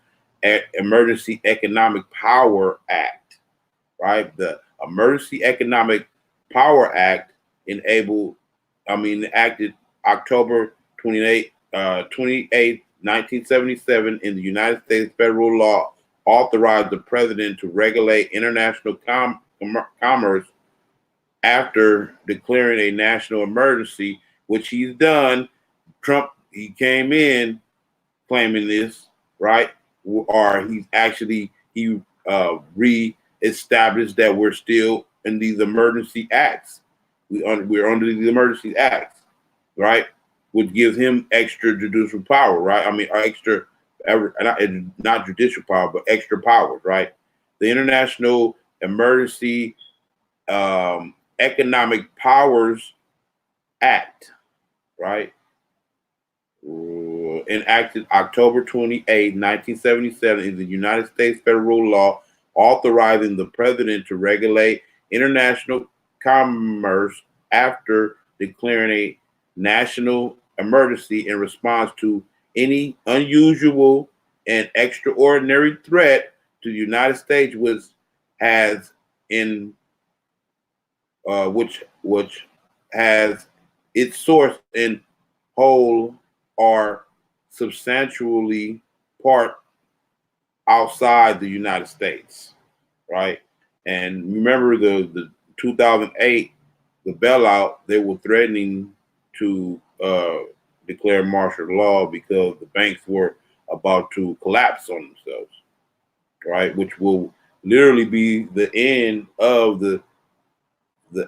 Emergency Economic Power Act. Right, the Emergency Economic Power Act enacted October 28, 1977 in the United States federal law, authorized the president to regulate international commerce after declaring a national emergency, which he's done. Trump, he came in claiming this, right? Or he re-established that we're still in these emergency acts. We're under these emergency acts, right? Which gives him extra judicial power, right? Not judicial power, but extra powers, right? The International Emergency Economic Powers Act, right? Enacted October 28, 1977 is the United States federal law authorizing the president to regulate international commerce after declaring a national emergency in response to any unusual and extraordinary threat to the United States, which has its source in whole or substantially part outside the United States, right? And remember the 2008, the bailout, they were threatening to declare martial law because the banks were about to collapse on themselves, right? Which will literally be the end of the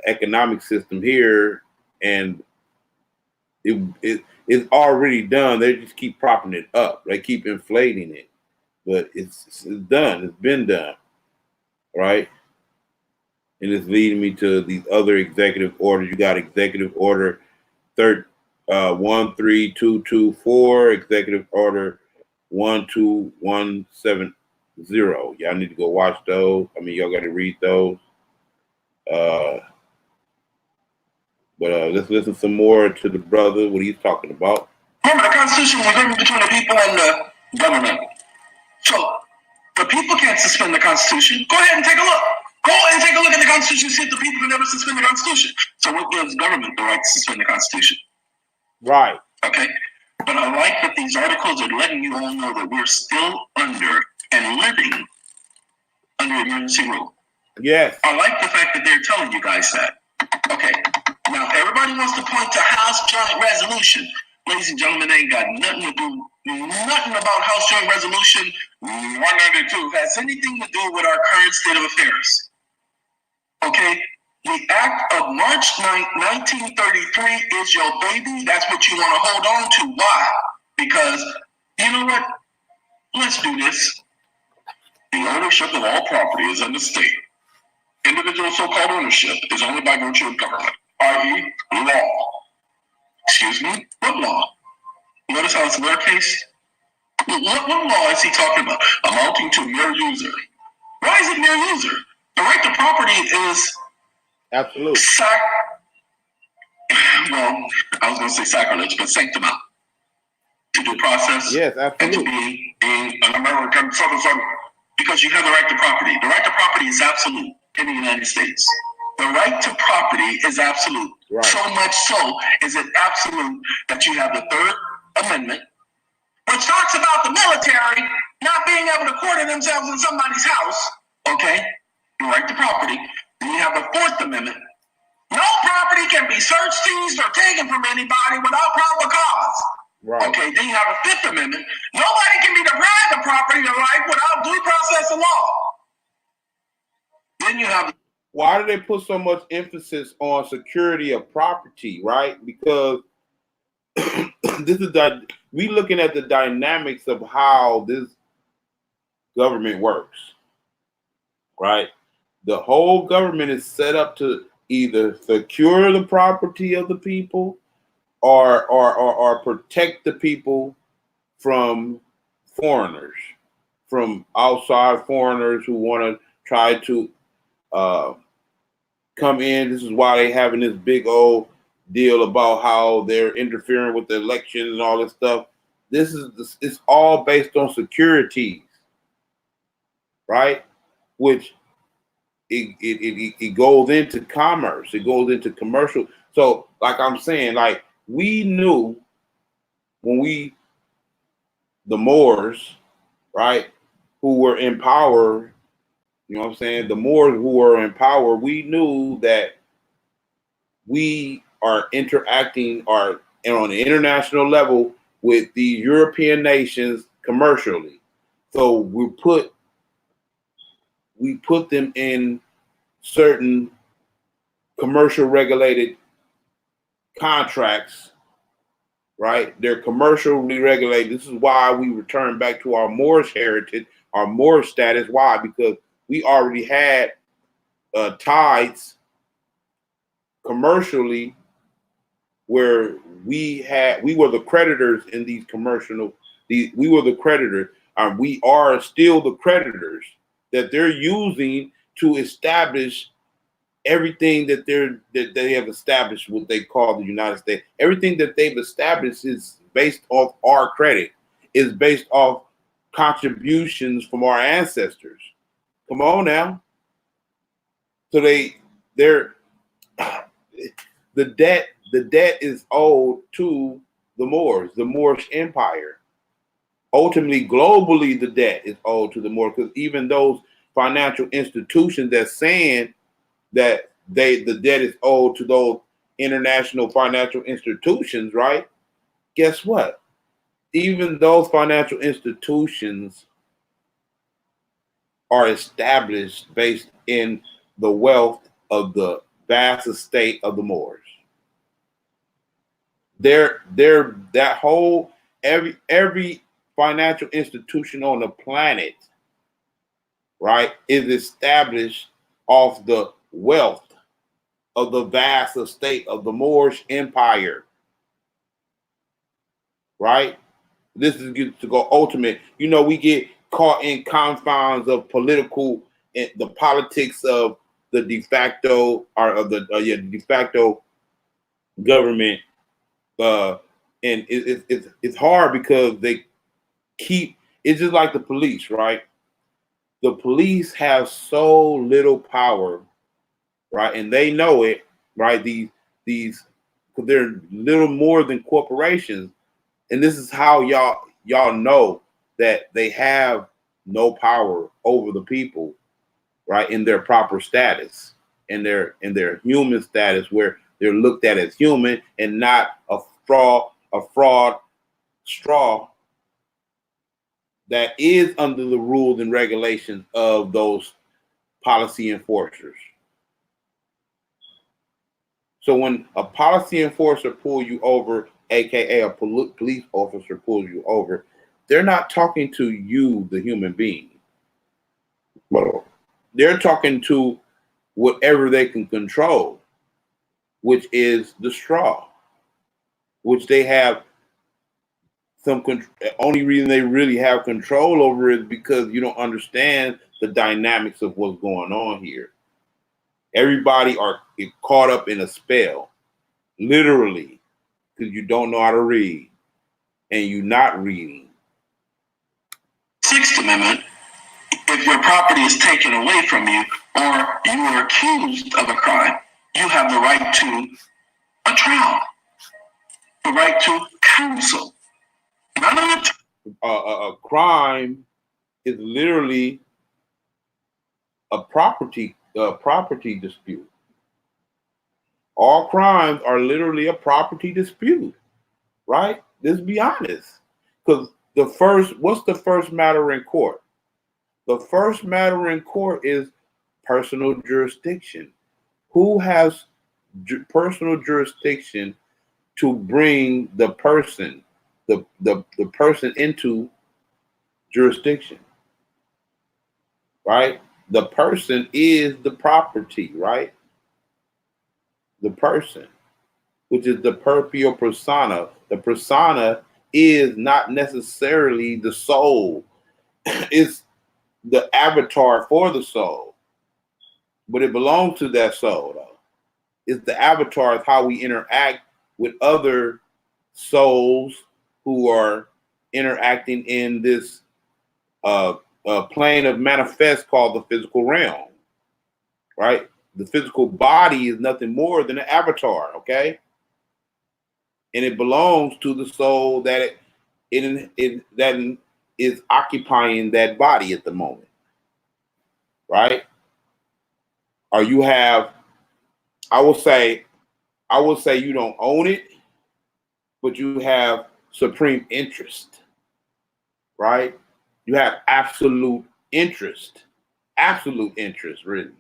economic system here, and it's already done. They just keep propping it up. They keep inflating it, but it's done. It's been done, right? And it's leading me to these other executive orders. You got executive order 13224, executive order 12170. Y'all need to go watch those. I mean, y'all got to read those. But let's listen some more to the brother, what he's talking about. Remember, the Constitution was written between the people and the government. So the people can't suspend the Constitution. Go ahead and take a look. Go and take a look at the Constitution and see if the people can never suspend the Constitution. So what gives government the right to suspend the Constitution? Right. Okay. But I like that these articles are letting you all know that we're still under and living under emergency rule. Yes. I like the fact that they're telling you guys that. Okay. Now, everybody wants to point to House Joint Resolution. Ladies and gentlemen, they ain't got nothing about House Joint Resolution 192 has anything to do with our current state of affairs. Okay? The Act of March 9th, 1933 is your baby. That's what you want to hold on to. Why? Because, you know what? Let's do this. The ownership of all property is in the state. Individual so-called ownership is only by virtue of government, i.e. law. Excuse me? What law? Notice how it's lowercase? What law is he talking about? Amounting to mere user. Why is it mere user? The right to property is absolute. Well, I was going to say sacrilege, but sanctimony. To due process. Yes, absolutely. And to be an American citizen. Because you have the right to property. The right to property is absolute in the United States. The right to property is absolute. Right. So much so is it absolute that you have the Third Amendment, which talks about the military not being able to quarter themselves in somebody's house. Okay? The right to property. Then you have the Fourth Amendment. No property can be searched, seized, or taken from anybody without proper cause. Right. Okay, then you have the Fifth Amendment. Nobody can be deprived of property or life without due process of law. Then you have. Why do they put so much emphasis on security of property, right? Because this is we looking at the dynamics of how this government works, right? The whole government is set up to either secure the property of the people or protect the people from foreigners, from outside foreigners who want to try to come in. This is why they having this big old deal about how they're interfering with the election and all this stuff. It's all based on securities, right? Which it goes into commerce. It goes into commercial. So, like I'm saying, like we knew when the Moors, right, who were in power, you know what I'm saying? The Moors who were in power, we knew that we are interacting on an international level with the European nations commercially. So we put them in certain commercial regulated contracts, right? They're commercially regulated. This is why we return back to our Moorish heritage, our Moorish status. Why? Because we already had ties commercially where we were the creditors in these we were the creditors. We are still the creditors that they're using to establish everything that they have established, what they call the United States. Everything that they've established is based off our credit, is based off contributions from our ancestors. Come on now. So they're the debt is owed to the Moors, the Moorish Empire. Ultimately, globally, the debt is owed to the Moors, because even those financial institutions that's saying that the debt is owed to those international financial institutions, right? Guess what? even those financial institutions are established based in the wealth of the vast estate of the Moors. They're that whole every financial institution on the planet, right, is established off the wealth of the vast estate of the Moorish Empire, right? This is good to go ultimate. You know, we get caught in confines of political, the politics of the de facto or of the de facto government, and it's hard because they keep. It's just like the police, right? The police have so little power, right, and they know it, right? These because they're little more than corporations, and this is how y'all know that they have no power over the people, right, in their proper status, in their human status, where they're looked at as human and not a fraud straw that is under the rules and regulations of those policy enforcers. So when a policy enforcer pulls you over, aka a police officer pulls you over, they're not talking to you, the human being. They're talking to whatever they can control, which is the straw, which they have some only reason they really have control over is because you don't understand the dynamics of what's going on here. Everybody are caught up in a spell, literally, because you don't know how to read and you're not reading. Sixth Amendment, if your property is taken away from you or you are accused of a crime, you have the right to a trial, the right to counsel. A crime is literally a property dispute. All crimes are literally a property dispute, right? Let's be honest. Because what's the first matter in court? The first matter in court is personal jurisdiction. Who has personal jurisdiction to bring the person into jurisdiction, right? The person is the property, right? The person, which is the proprio persona. The persona is not necessarily the soul. It's the avatar for the soul, but it belongs to that soul, though. It's the avatar of how we interact with other souls who are interacting in this plane of manifest called the physical realm, right? The physical body is nothing more than an avatar, okay? And it belongs to the soul that that is occupying that body at the moment, right? Or you have, I will say you don't own it, but you have supreme interest, right? You have absolute interest, really.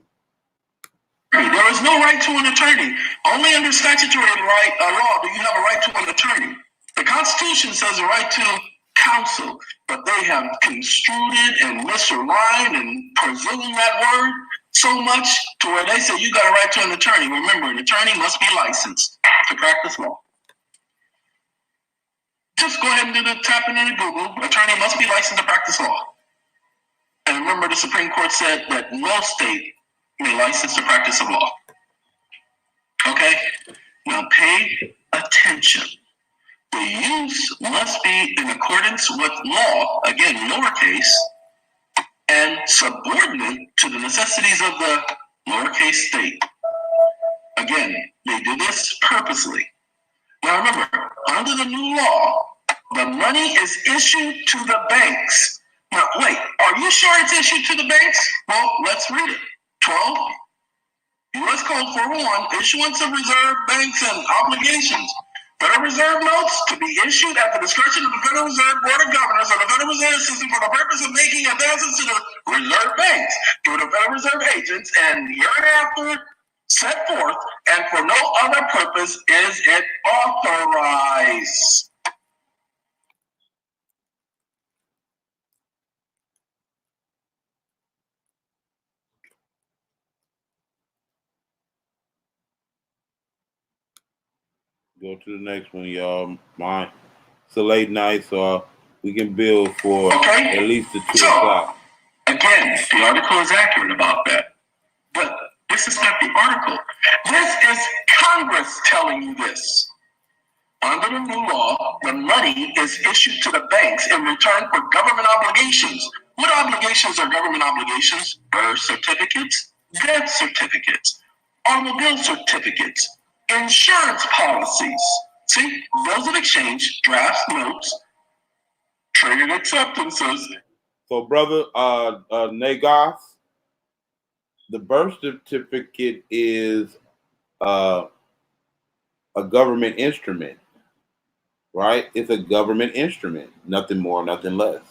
There is no right to an attorney. Only under statutory law do you have a right to an attorney. The Constitution says a right to counsel, but they have construed it and misaligned and presumed that word so much to where they say you got a right to an attorney. Remember, an attorney must be licensed to practice law. Just go ahead and do the tapping into Google. Attorney must be licensed to practice law. And remember, the Supreme Court said that no state may license the practice of law. Okay? Now pay attention. The use must be in accordance with law, again, lowercase, and subordinate to the necessities of the lowercase state. Again, they do this purposely. Now remember, under the new law, the money is issued to the banks. Now wait, are you sure it's issued to the banks? Well, let's read it. 12, U.S. Code 401, issuance of reserve banks and obligations. Federal Reserve notes to be issued at the discretion of the Federal Reserve Board of Governors of the Federal Reserve System for the purpose of making advances to the Reserve banks through the Federal Reserve agents and hereinafter set forth, and for no other purpose is it authorized. Go to the next one, y'all. Mine. It's a late night, so we can build for at least the 2 o'clock. Again, the article is accurate about that. But this is not the article. This is Congress telling you this. Under the new law, the money is issued to the banks in return for government obligations. What obligations are government obligations? Birth certificates, death certificates, automobile certificates, insurance policies. See, bills of exchange, drafts, notes, triggered acceptances. So, brother Nagas, the birth certificate is a government instrument, right? It's a government instrument, nothing more, nothing less,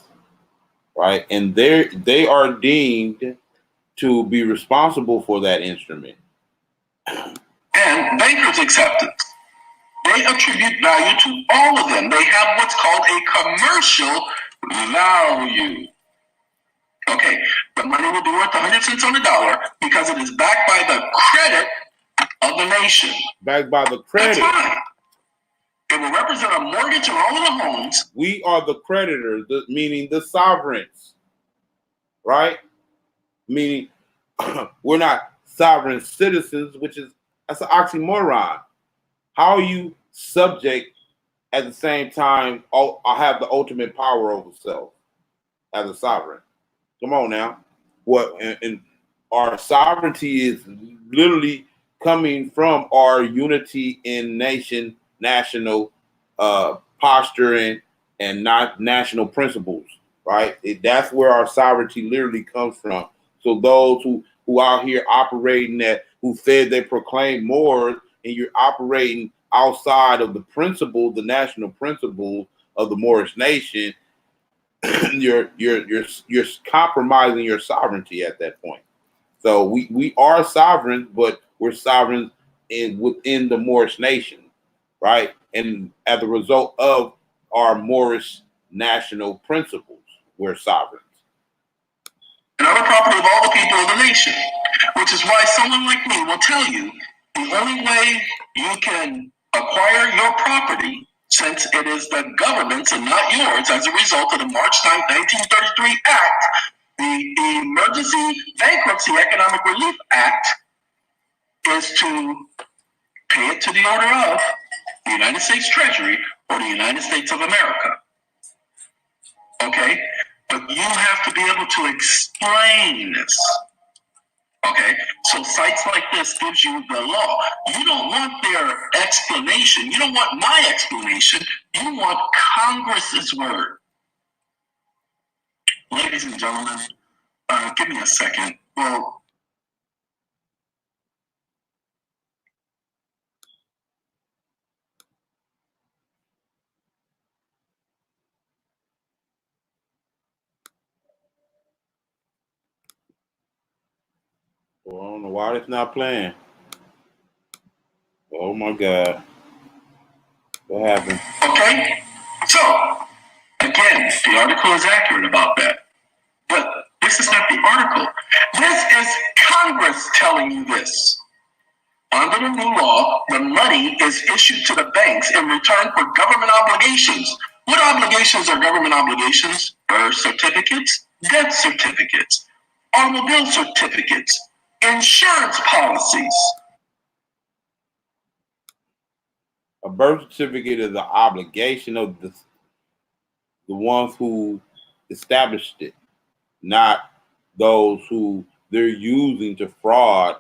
right? And they are deemed to be responsible for that instrument. And bankers' acceptance. They attribute value to all of them. They have what's called a commercial value. Okay, the money will be worth 100 cents on the dollar because it is backed by the credit of the nation. Backed by the credit. That's right. It will represent a mortgage on all of the homes. We are the creditors, meaning the sovereigns, right? Meaning we're not sovereign citizens, that's an oxymoron. How are you subject at the same time? I have the ultimate power over self as a sovereign. Come on now. What and our sovereignty is literally coming from our unity in national posturing and not national principles, right? That's where our sovereignty literally comes from. So those who out here operating who said they proclaim more, and you're operating outside of the principle, the national principle of the Moorish nation, you're compromising your sovereignty at that point. So we are sovereign, but we're sovereign within the Moorish nation, right? And as a result of our Moorish national principles, we're sovereigns. And other property of all the people of the nation, which is why someone like me will tell you the only way you can acquire your property, since it is the government's and not yours, as a result of the March 9, 1933 Act, the Emergency Bankruptcy Economic Relief Act, is to pay it to the order of the United States Treasury or the United States of America. Okay? But you have to be able to explain this. Okay, so sites like this gives you the law. You don't want their explanation. You don't want my explanation. You want Congress's word. Ladies and gentlemen, give me a second. Well, I don't know why it's not playing. Oh my God. What happened? okay, so again, the article is accurate about that. But this is not the article. This is Congress telling you this. Under the new law, the money is issued to the banks in return for government obligations. What obligations are government obligations? Birth certificates, death certificates, automobile certificates, insurance policies. A birth certificate is an obligation of the ones who established it, not those who they're using to fraud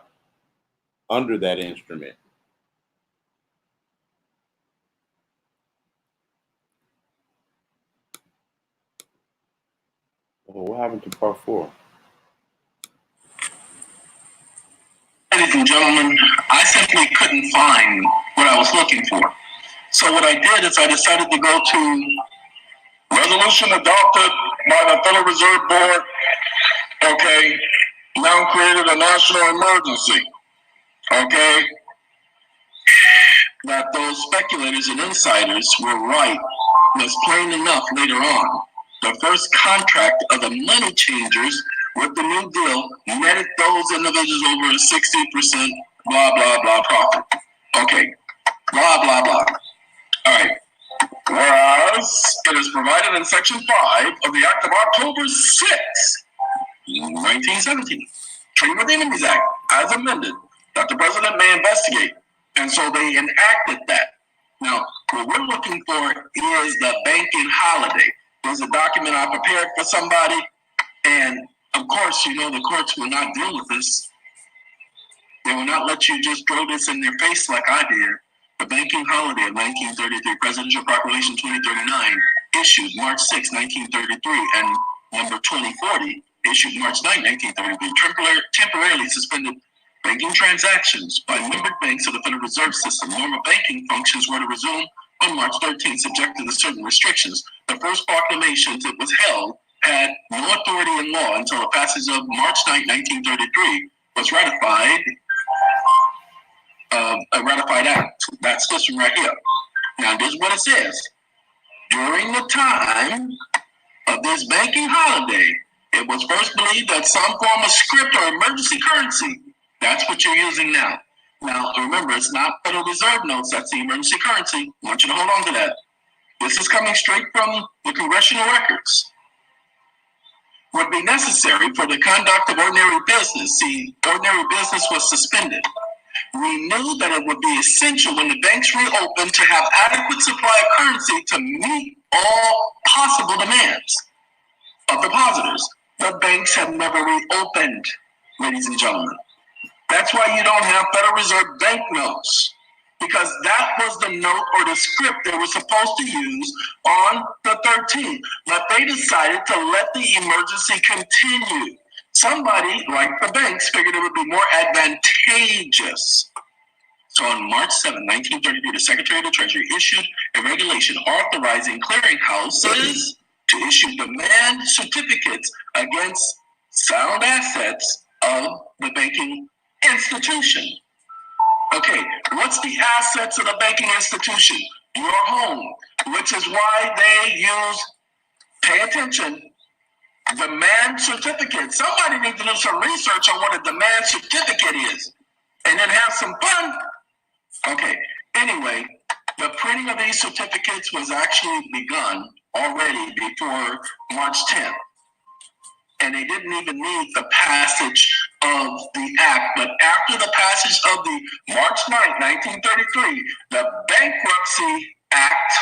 under that instrument. Well, what happened to part 4? Ladies and gentlemen, I simply couldn't find what I was looking for. So what I did is I decided to go to resolution adopted by the Federal Reserve Board, okay, now created a national emergency, okay, that those speculators and insiders were right was plain enough later on. The first contract of the money changers with the New Deal netted those individuals over a 60% blah, blah, blah profit. Okay, blah, blah, blah. All right. Whereas it is provided in Section 5 of the Act of October 6, 1917, Treaty with Enemies Act, as amended, that the president may investigate. And so they enacted that. Now, what we're looking for is the banking holiday. There's a document I prepared for somebody, and of course, you know, the courts will not deal with this. They will not let you just throw this in their face like I did. The banking holiday of 1933, Presidential Proclamation 2039, issued March 6, 1933, and number 2040, issued March 9, 1933, temporarily suspended banking transactions by member banks of the Federal Reserve System. Normal banking functions were to resume on March 13, subjected to certain restrictions. The first proclamation that was held had no authority in law until the passage of March 9, 1933 was ratified. A ratified act. That's this one right here. Now, this is what it says. During the time of this banking holiday, it was first believed that some form of script or emergency currency, that's what you're using now. Now, remember, it's not Federal Reserve notes, that's the emergency currency. I want you to hold on to that. This is coming straight from the congressional records. Would be necessary for the conduct of ordinary business. See, ordinary business was suspended. We knew that it would be essential when the banks reopened to have adequate supply of currency to meet all possible demands of depositors. The banks have never reopened, ladies and gentlemen. That's why you don't have Federal Reserve banknotes, because that was the note or the script they were supposed to use on the 13th. But they decided to let the emergency continue. Somebody, like the banks, figured it would be more advantageous. So on March 7, 1933, the Secretary of the Treasury issued a regulation authorizing clearinghouses to issue demand certificates against sound assets of the banking institution. Okay, what's the assets of the banking institution? Your home, which is why they use, pay attention, demand certificate. Somebody needs to do some research on what a demand certificate is and then have some fun. Okay, anyway, the printing of these certificates was actually begun already before March 10th. And they didn't even need the passage of the act. But after the passage of the March 9th, 1933, the Bankruptcy Act,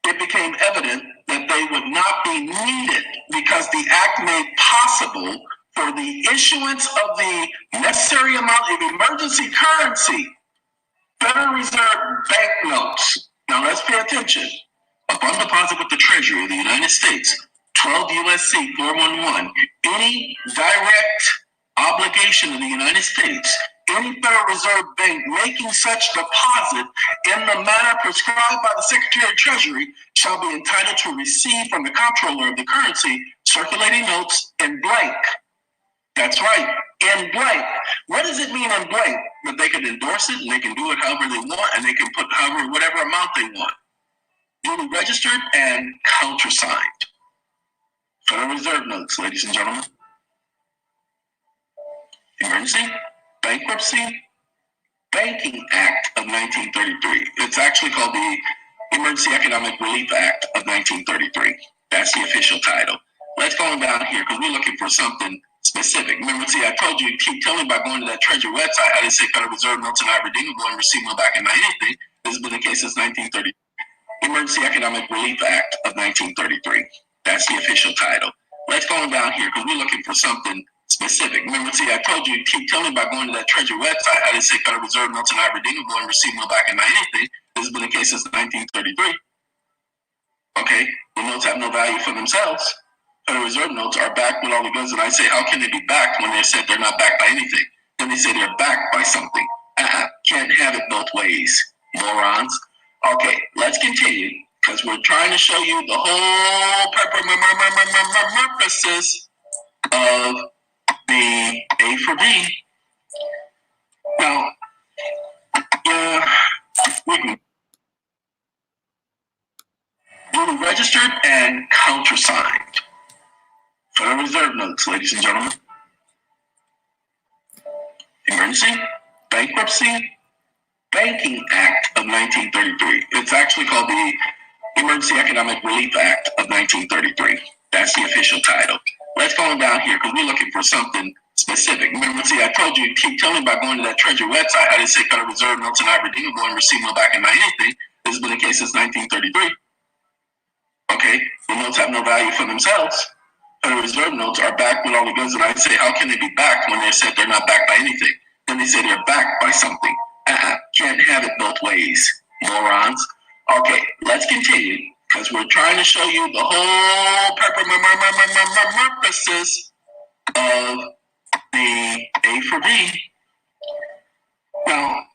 it became evident that they would not be needed because the act made possible for the issuance of the necessary amount of emergency currency, Federal Reserve banknotes. Now let's pay attention. Upon deposit with the Treasury of the United States, 12 U.S.C. 411, any direct obligation of the United States, any Federal Reserve Bank making such deposit in the manner prescribed by the Secretary of Treasury shall be entitled to receive from the comptroller of the currency circulating notes in blank. That's right, in blank. What does it mean in blank? That they can endorse it and they can do it however they want and they can put whatever amount they want. Duly registered and countersigned. Federal Reserve notes, ladies and gentlemen. Emergency, Bankruptcy, Banking Act of 1933. It's actually called the Emergency Economic Relief Act of 1933. That's the official title. Let's go on down here because we're looking for something specific. Remember, see, I told you, keep telling me by going to that Treasury website, I didn't say Federal Reserve notes are not redeemable and receivable back in anything. This has been the case since 1930. Emergency Economic Relief Act of 1933. That's the official title. Let's go on down here because we're looking for something specific. Remember, see, I told you, keep telling me by going to that Treasury website, I didn't say Federal Reserve notes are not redeemable and receivable back in anything. This has been the case since 1933. Okay, the notes have no value for themselves. Federal Reserve notes are backed with all the goods, and I say, how can they be backed when they said they're not backed by anything? Then they say they're backed by something. Can't have it both ways, morons. Okay, let's continue, because we're trying to show you the whole purposes of the A for B. Now, we were registered and countersigned. Federal Reserve notes, ladies and gentlemen. Emergency, Bankruptcy, Banking Act of 1933. It's actually called the Emergency Economic Relief Act of 1933. That's the official title. Let's go on down here because we're looking for something specific. Remember, see, I told you, keep telling me about going to that Treasury website. I didn't say Federal Reserve notes are not redeemable and receivable back in my anything. This has been the case since 1933. Okay, the notes have no value for themselves. Federal Reserve notes are backed with all the goods, and I say, how can they be backed when they said they're not backed by anything? Then they say they're backed by something. Can't have it both ways, morons. Okay, let's continue, because we're trying to show you the whole purposes of the A for B. Now,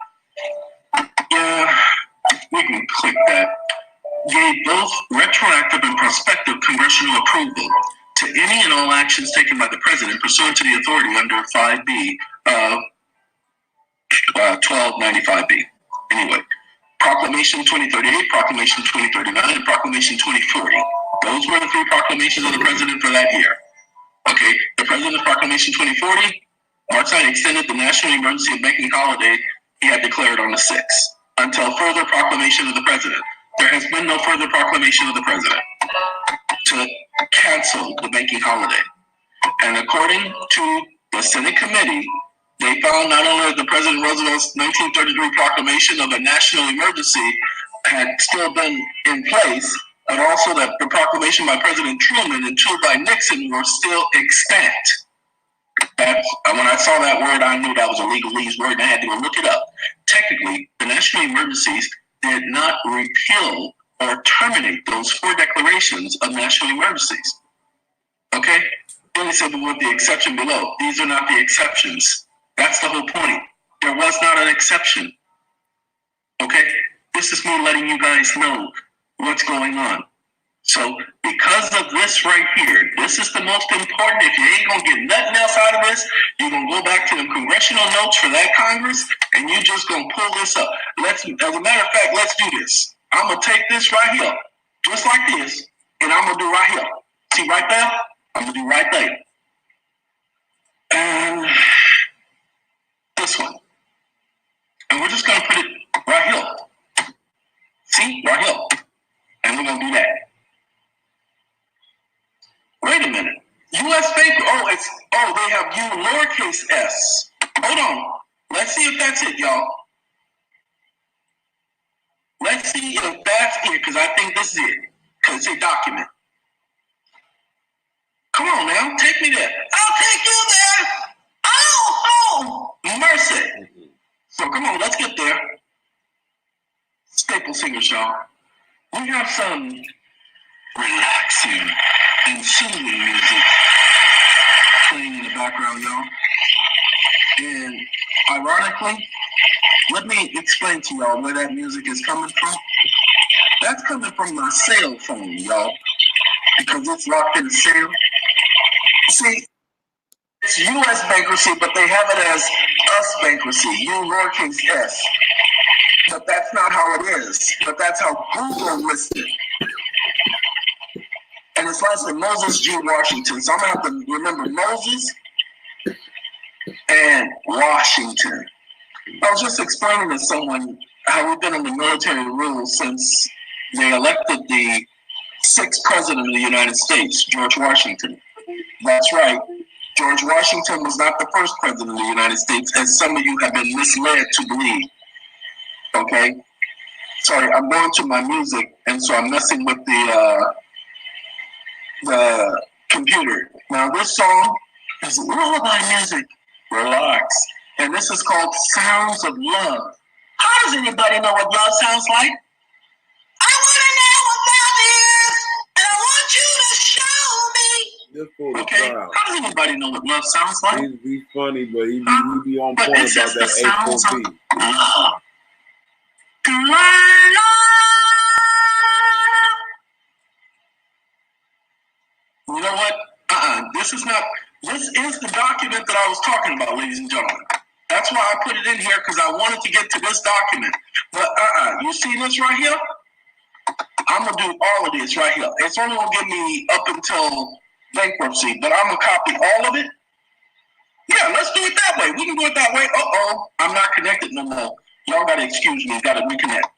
we can click that. Gave both retroactive and prospective congressional approval to any and all actions taken by the president pursuant to the authority under 5B of 1295B. Anyway, Proclamation 2038, Proclamation 2039, and Proclamation 2040. Those were the three proclamations of the president for that year. Okay, the president's Proclamation 2040, March 9 extended the national emergency of banking holiday he had declared on the 6th until further proclamation of the president. There has been no further proclamation of the president to cancel the banking holiday. And according to the Senate committee, they found not only that the President Roosevelt's 1933 proclamation of a national emergency had still been in place, but also that the proclamation by President Truman and two by Nixon were still extant. When I saw that word, I knew that was a legalese word, and I had to go look it up. Technically, the national emergencies did not repeal or terminate those four declarations of national emergencies. Okay? Then they said, but with the exception below. These are not the exceptions. That's the whole point. There was not an exception. Okay? This is me letting you guys know what's going on. So because of this right here, this is the most important. If you ain't going to get nothing else out of this, you're going to go back to the congressional notes for that Congress, and you're just going to pull this up. As a matter of fact, let's do this. I'm going to take this right here, just like this, and I'm going to do right here. See right there? I'm going to do right there. And this one. And we're just going to put it right here. See? Right here. And we're going to do that. Wait a minute. U.S. Bank, they have U lowercase s. Hold on. Let's see if that's it, y'all. Let's see if that's it, because I think this is it. Because it's a document. Come on now, take me there. I'll take you there. Oh, mercy. So come on, let's get there. Staple singers, y'all. We have some relaxing and soothing music playing in the background, y'all. And ironically, let me explain to y'all where that music is coming from. That's coming from my cell phone, y'all, because it's locked in the cell. See, it's U.S. bankruptcy, but they have it as us bankruptcy, U lowercase s. But that's not how it is. But that's how Google listed it. And it's last name Moses G. Washington. So I'm going to have to remember Moses and Washington. I was just explaining to someone how we've been in the military rule since they elected the sixth president of the United States, George Washington. That's right. George Washington was not the first president of the United States, as some of you have been misled to believe. Okay? Sorry, I'm going to my music, and so I'm messing with the computer. Now, this song is lullaby music. Relax. And this is called Sounds of Love. How does anybody know what love sounds like? I want to know what love is, and I want you to show me. Pull the Okay? crowd. How does anybody know what love sounds like? He's funny, but he be on But point it's about just the that sounds of HOP. love. You know what? This is the document that I was talking about, ladies and gentlemen. That's why I put it in here, because I wanted to get to this document. But you see this right here? I'm going to do all of this right here. It's only going to give me up until bankruptcy, but I'm going to copy all of it. Yeah, let's do it that way. We can do it that way. Uh-oh, I'm not connected no more. Y'all got to excuse me. Got to reconnect.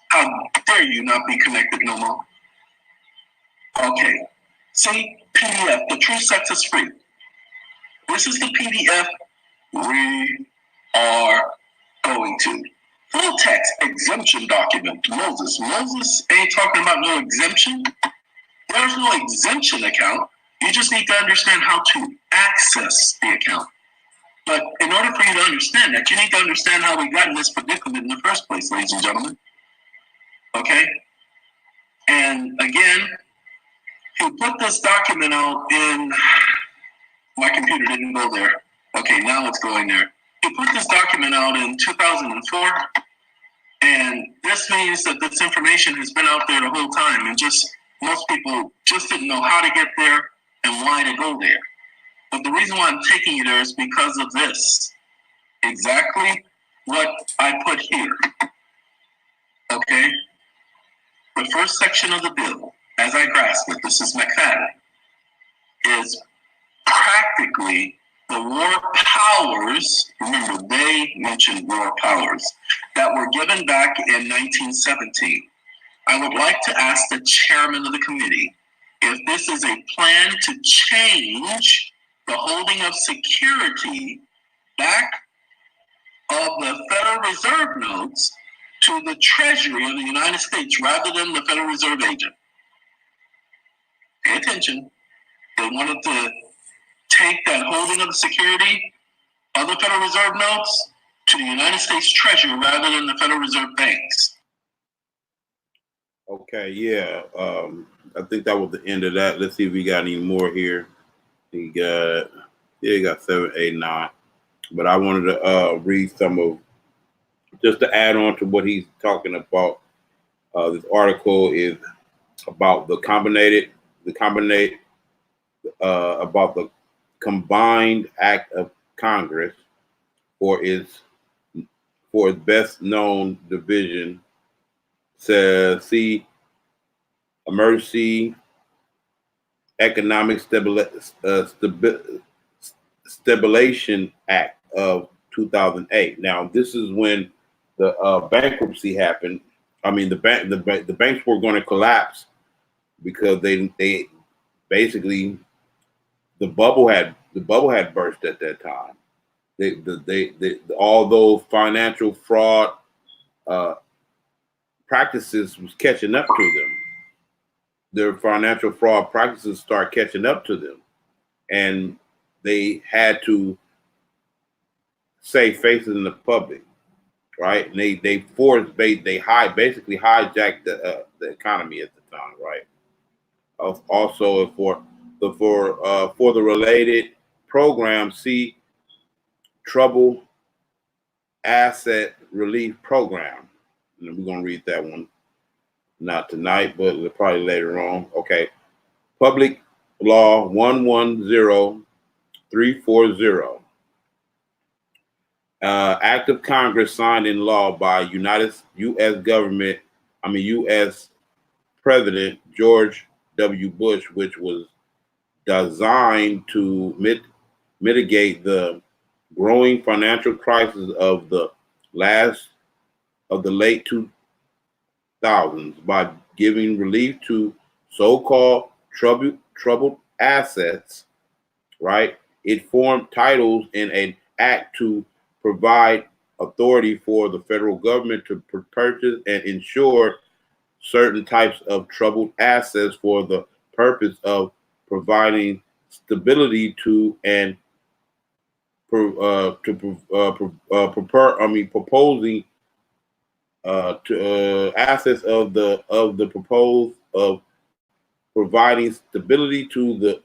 How dare you not be connected no more? Okay. See, PDF, the truth sets us free. This is the PDF we are going to. Full text exemption document. Moses ain't talking about no exemption. There's no exemption account. You just need to understand how to access the account. But in order for you to understand that, you need to understand how we got in this predicament in the first place, ladies and gentlemen. Okay? And again, he put this document out in, my computer didn't go there. Okay, now it's going there. He put this document out in 2004, and this means that this information has been out there the whole time, and just most people just didn't know how to get there and why to go there. But the reason why I'm taking you there is because of this. Exactly what I put here. Okay? The first section of the bill, as I grasp it, this is McFadden, is practically the war powers, remember they mentioned war powers, that were given back in 1917. I would like to ask the chairman of the committee if this is a plan to change the holding of security back of the Federal Reserve notes to the Treasury of the United States rather than the Federal Reserve agent. Pay attention. They wanted to take that holding of the security of the Federal Reserve notes to the United States Treasury rather than the Federal Reserve banks. Okay, yeah. I think that was the end of that. Let's see if we got any more here. He got 7, 8, 9. But I wanted to read some of, just to add on to what he's talking about. This article is about about the combined act of Congress for its best known division. Says, see, Emergency Economic Stabilization Act of 2008. Now, this is when the bankruptcy happened. I mean, the banks were going to collapse because they basically the bubble had burst at that time. All those financial fraud practices was catching up to them. Their financial fraud practices start catching up to them, and they had to save faces in the public, right? And they basically hijacked the economy at the time, right? Also for the related program, see Troubled Asset Relief Program. And we're gonna read that one, not tonight, but probably later on. Okay, Public Law 110340. Act of Congress signed in law by U.S. President George W. Bush, which was designed to mitigate the growing financial crisis of the late 2000s by giving relief to so-called troubled assets. Right? It formed titles in an act to provide authority for the federal government to purchase and insure certain types of troubled assets for the purpose of providing stability to and proposing to assets of the proposed of providing stability to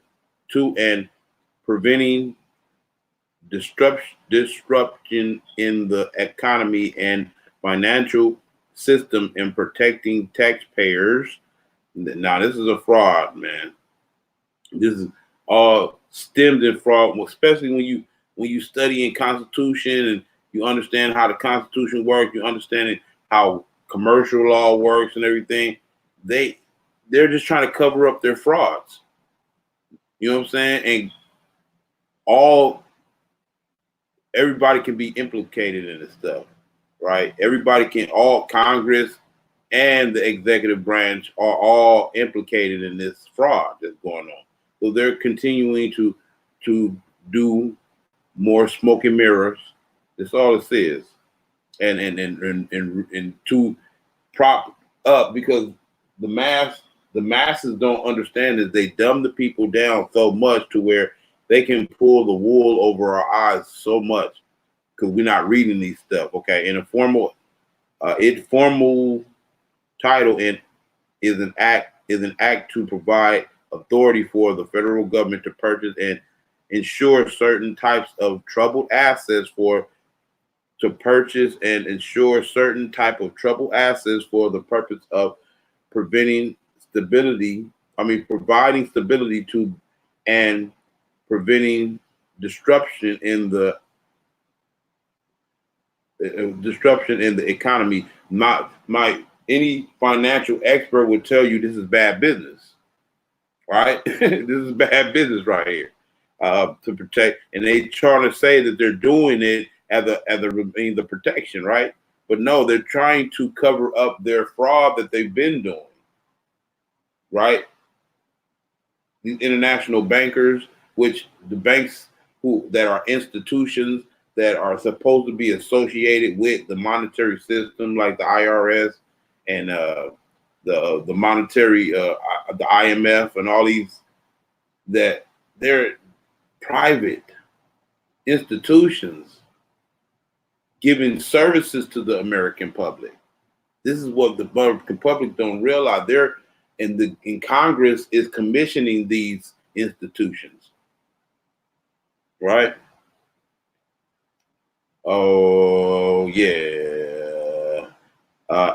and preventing disruption in the economy and financial system and protecting taxpayers. Now, this is a fraud, man. This is all stemmed in fraud, especially when you study in Constitution and you understand how the Constitution works, you understand how commercial law works and everything. They're just trying to cover up their frauds. You know what I'm saying? And everybody can be implicated in this stuff, right? All Congress and the executive branch are all implicated in this fraud that's going on. So they're continuing to do more smoke and mirrors. That's all it is, and to prop up, because the masses don't understand that they dumb the people down so much to where they can pull the wool over our eyes so much because we're not reading these stuff. Okay, in a formal title is an act to provide authority for the federal government to purchase and insure certain types of troubled assets to purchase and insure certain type of troubled assets for the purpose of providing stability to and preventing disruption in the economy. Any financial expert would tell you this is bad business, right? This is bad business right here, to protect, and they trying to say that they're doing it as the protection, right? But no, they're trying to cover up their fraud that they've been doing, right? These international bankers, which the banks that are institutions that are supposed to be associated with the monetary system, like the IRS and the monetary, the IMF, and all these, that they're private institutions giving services to the American public. This is what the American public don't realize. They're in Congress is commissioning these institutions, right? Oh yeah,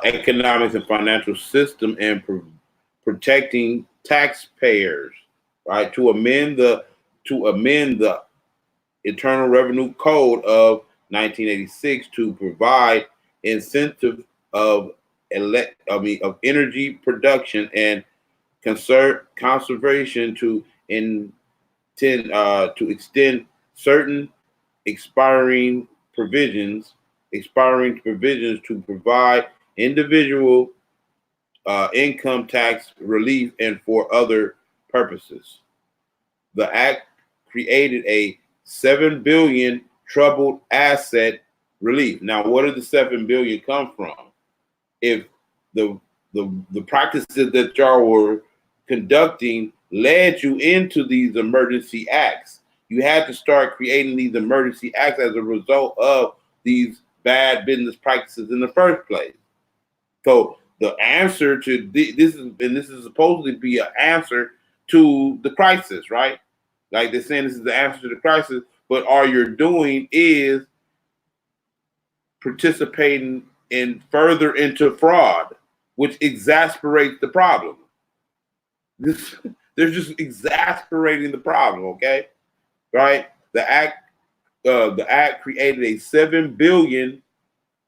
economics and financial system and protecting taxpayers, right? To amend the Internal Revenue Code of 1986 to provide incentive of energy production and conservation to extend certain expiring provisions to provide individual income tax relief and for other purposes. The act created a $7 billion troubled asset relief. Now, where did the $7 billion come from? If the practices that y'all were conducting led you into these emergency acts, you had to start creating these emergency acts as a result of these bad business practices in the first place. So the answer to this is supposedly be an answer to the crisis, right? Like they're saying this is the answer to the crisis, but all you're doing is participating in further into fraud, which exasperates the problem. They're just exasperating the problem, okay? Right? The act created a $7 billion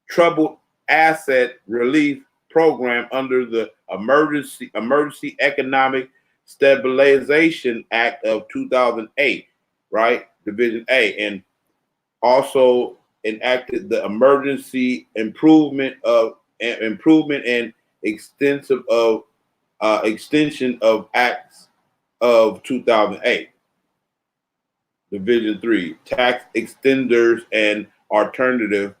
troubled asset relief program under the Emergency Economic Stabilization Act of 2008, right? Division A, and also enacted the Emergency Improvement and Extension of Acts of 2008. Division 3, Tax Extenders and Alternative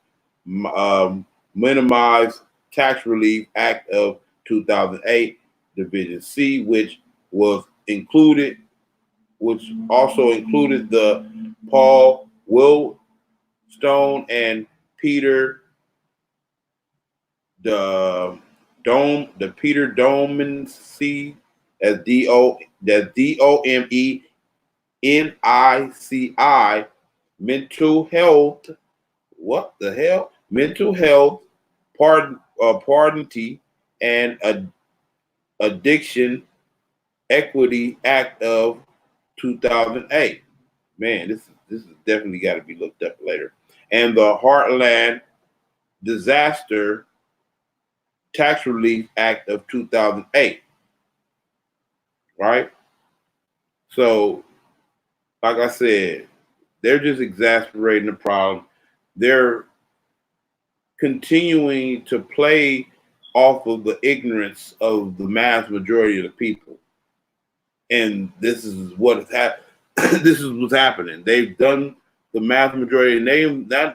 Minimized Tax Relief Act of 2008. Division C, which also included the Paul Willstone and Peter Domency That's DOMENICI, mental health. What the hell? Mental health, pardonity, and addiction equity act of 2008. Man, this is definitely got to be looked up later. And the Heartland Disaster Tax Relief Act of 2008. Right? So, like I said, they're just exasperating the problem. They're continuing to play off of the ignorance of the mass majority of the people. And this is what this is what's happening. They've done the mass majority, and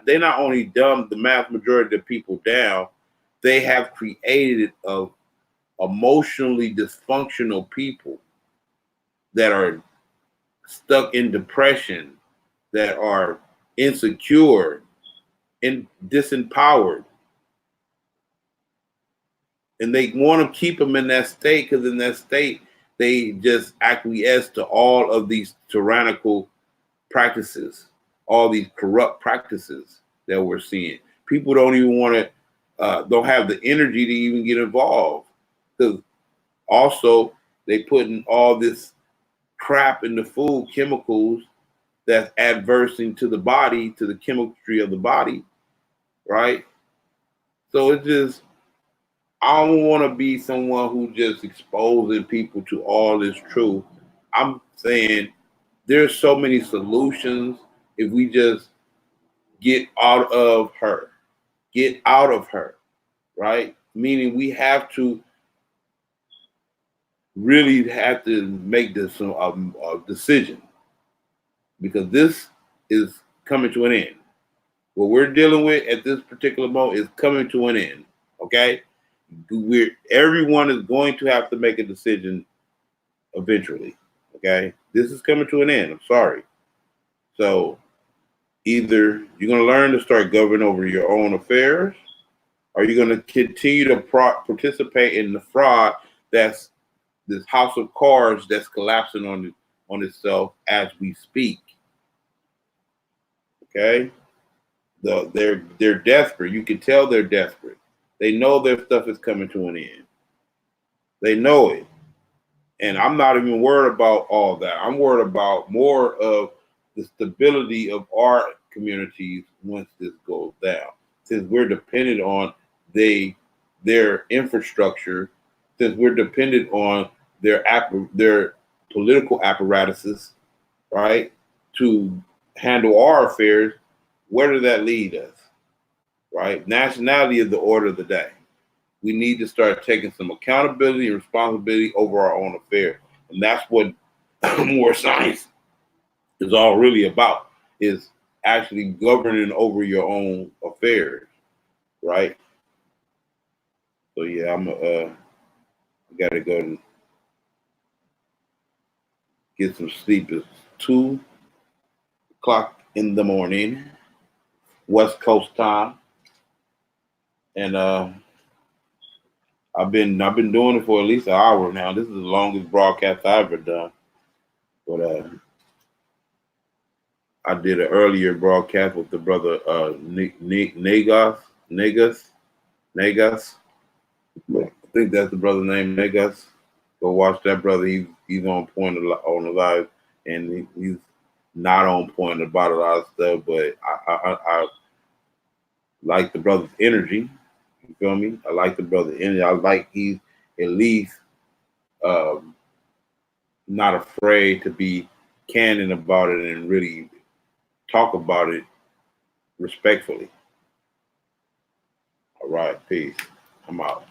they not only dumbed the mass majority of the people down, they have created of emotionally dysfunctional people that are stuck in depression, that are insecure and disempowered. And they want to keep them in that state because in that state, they just acquiesce to all of these tyrannical practices, all these corrupt practices that we're seeing. People don't even want to, don't have the energy to even get involved. Because also, they put in all this crap in the food, chemicals that's adversing to the body, to the chemistry of the body, right? So it's just, I don't want to be someone who just exposing people to all this truth. I'm saying there's so many solutions if we just get out of her, right? Meaning we have to really have to make this a decision because this is coming to an end. What we're dealing with at this particular moment is coming to an end, okay? Everyone is going to have to make a decision eventually, okay? This is coming to an end. I'm sorry. So either you're going to learn to start governing over your own affairs, or you're going to continue to participate in the fraud that's this house of cards that's collapsing on itself as we speak. Okay? They're desperate. You can tell they're desperate. They know their stuff is coming to an end. They know it. And I'm not even worried about all that. I'm worried about more of the stability of our communities once this goes down. Since we're dependent on their infrastructure, since we're dependent on their political apparatuses, right, to handle our affairs, where does that lead us? Right? Nationality is the order of the day. We need to start taking some accountability and responsibility over our own affairs. And that's what more science is all really about, is actually governing over your own affairs, right? So yeah, I gotta go and get some sleep. It's 2:00 in the morning, West Coast time. And I've been doing it for at least an hour now. This is the longest broadcast I've ever done. But I did an earlier broadcast with the brother Negas. I think that's the brother's name, Negas. Go watch that brother. He's on point on a lot, and he's not on point about a lot of stuff. But I like the brother's energy. You feel me? I like the brother's energy. I like he's at least not afraid to be candid about it and really talk about it respectfully. All right, peace. I'm out.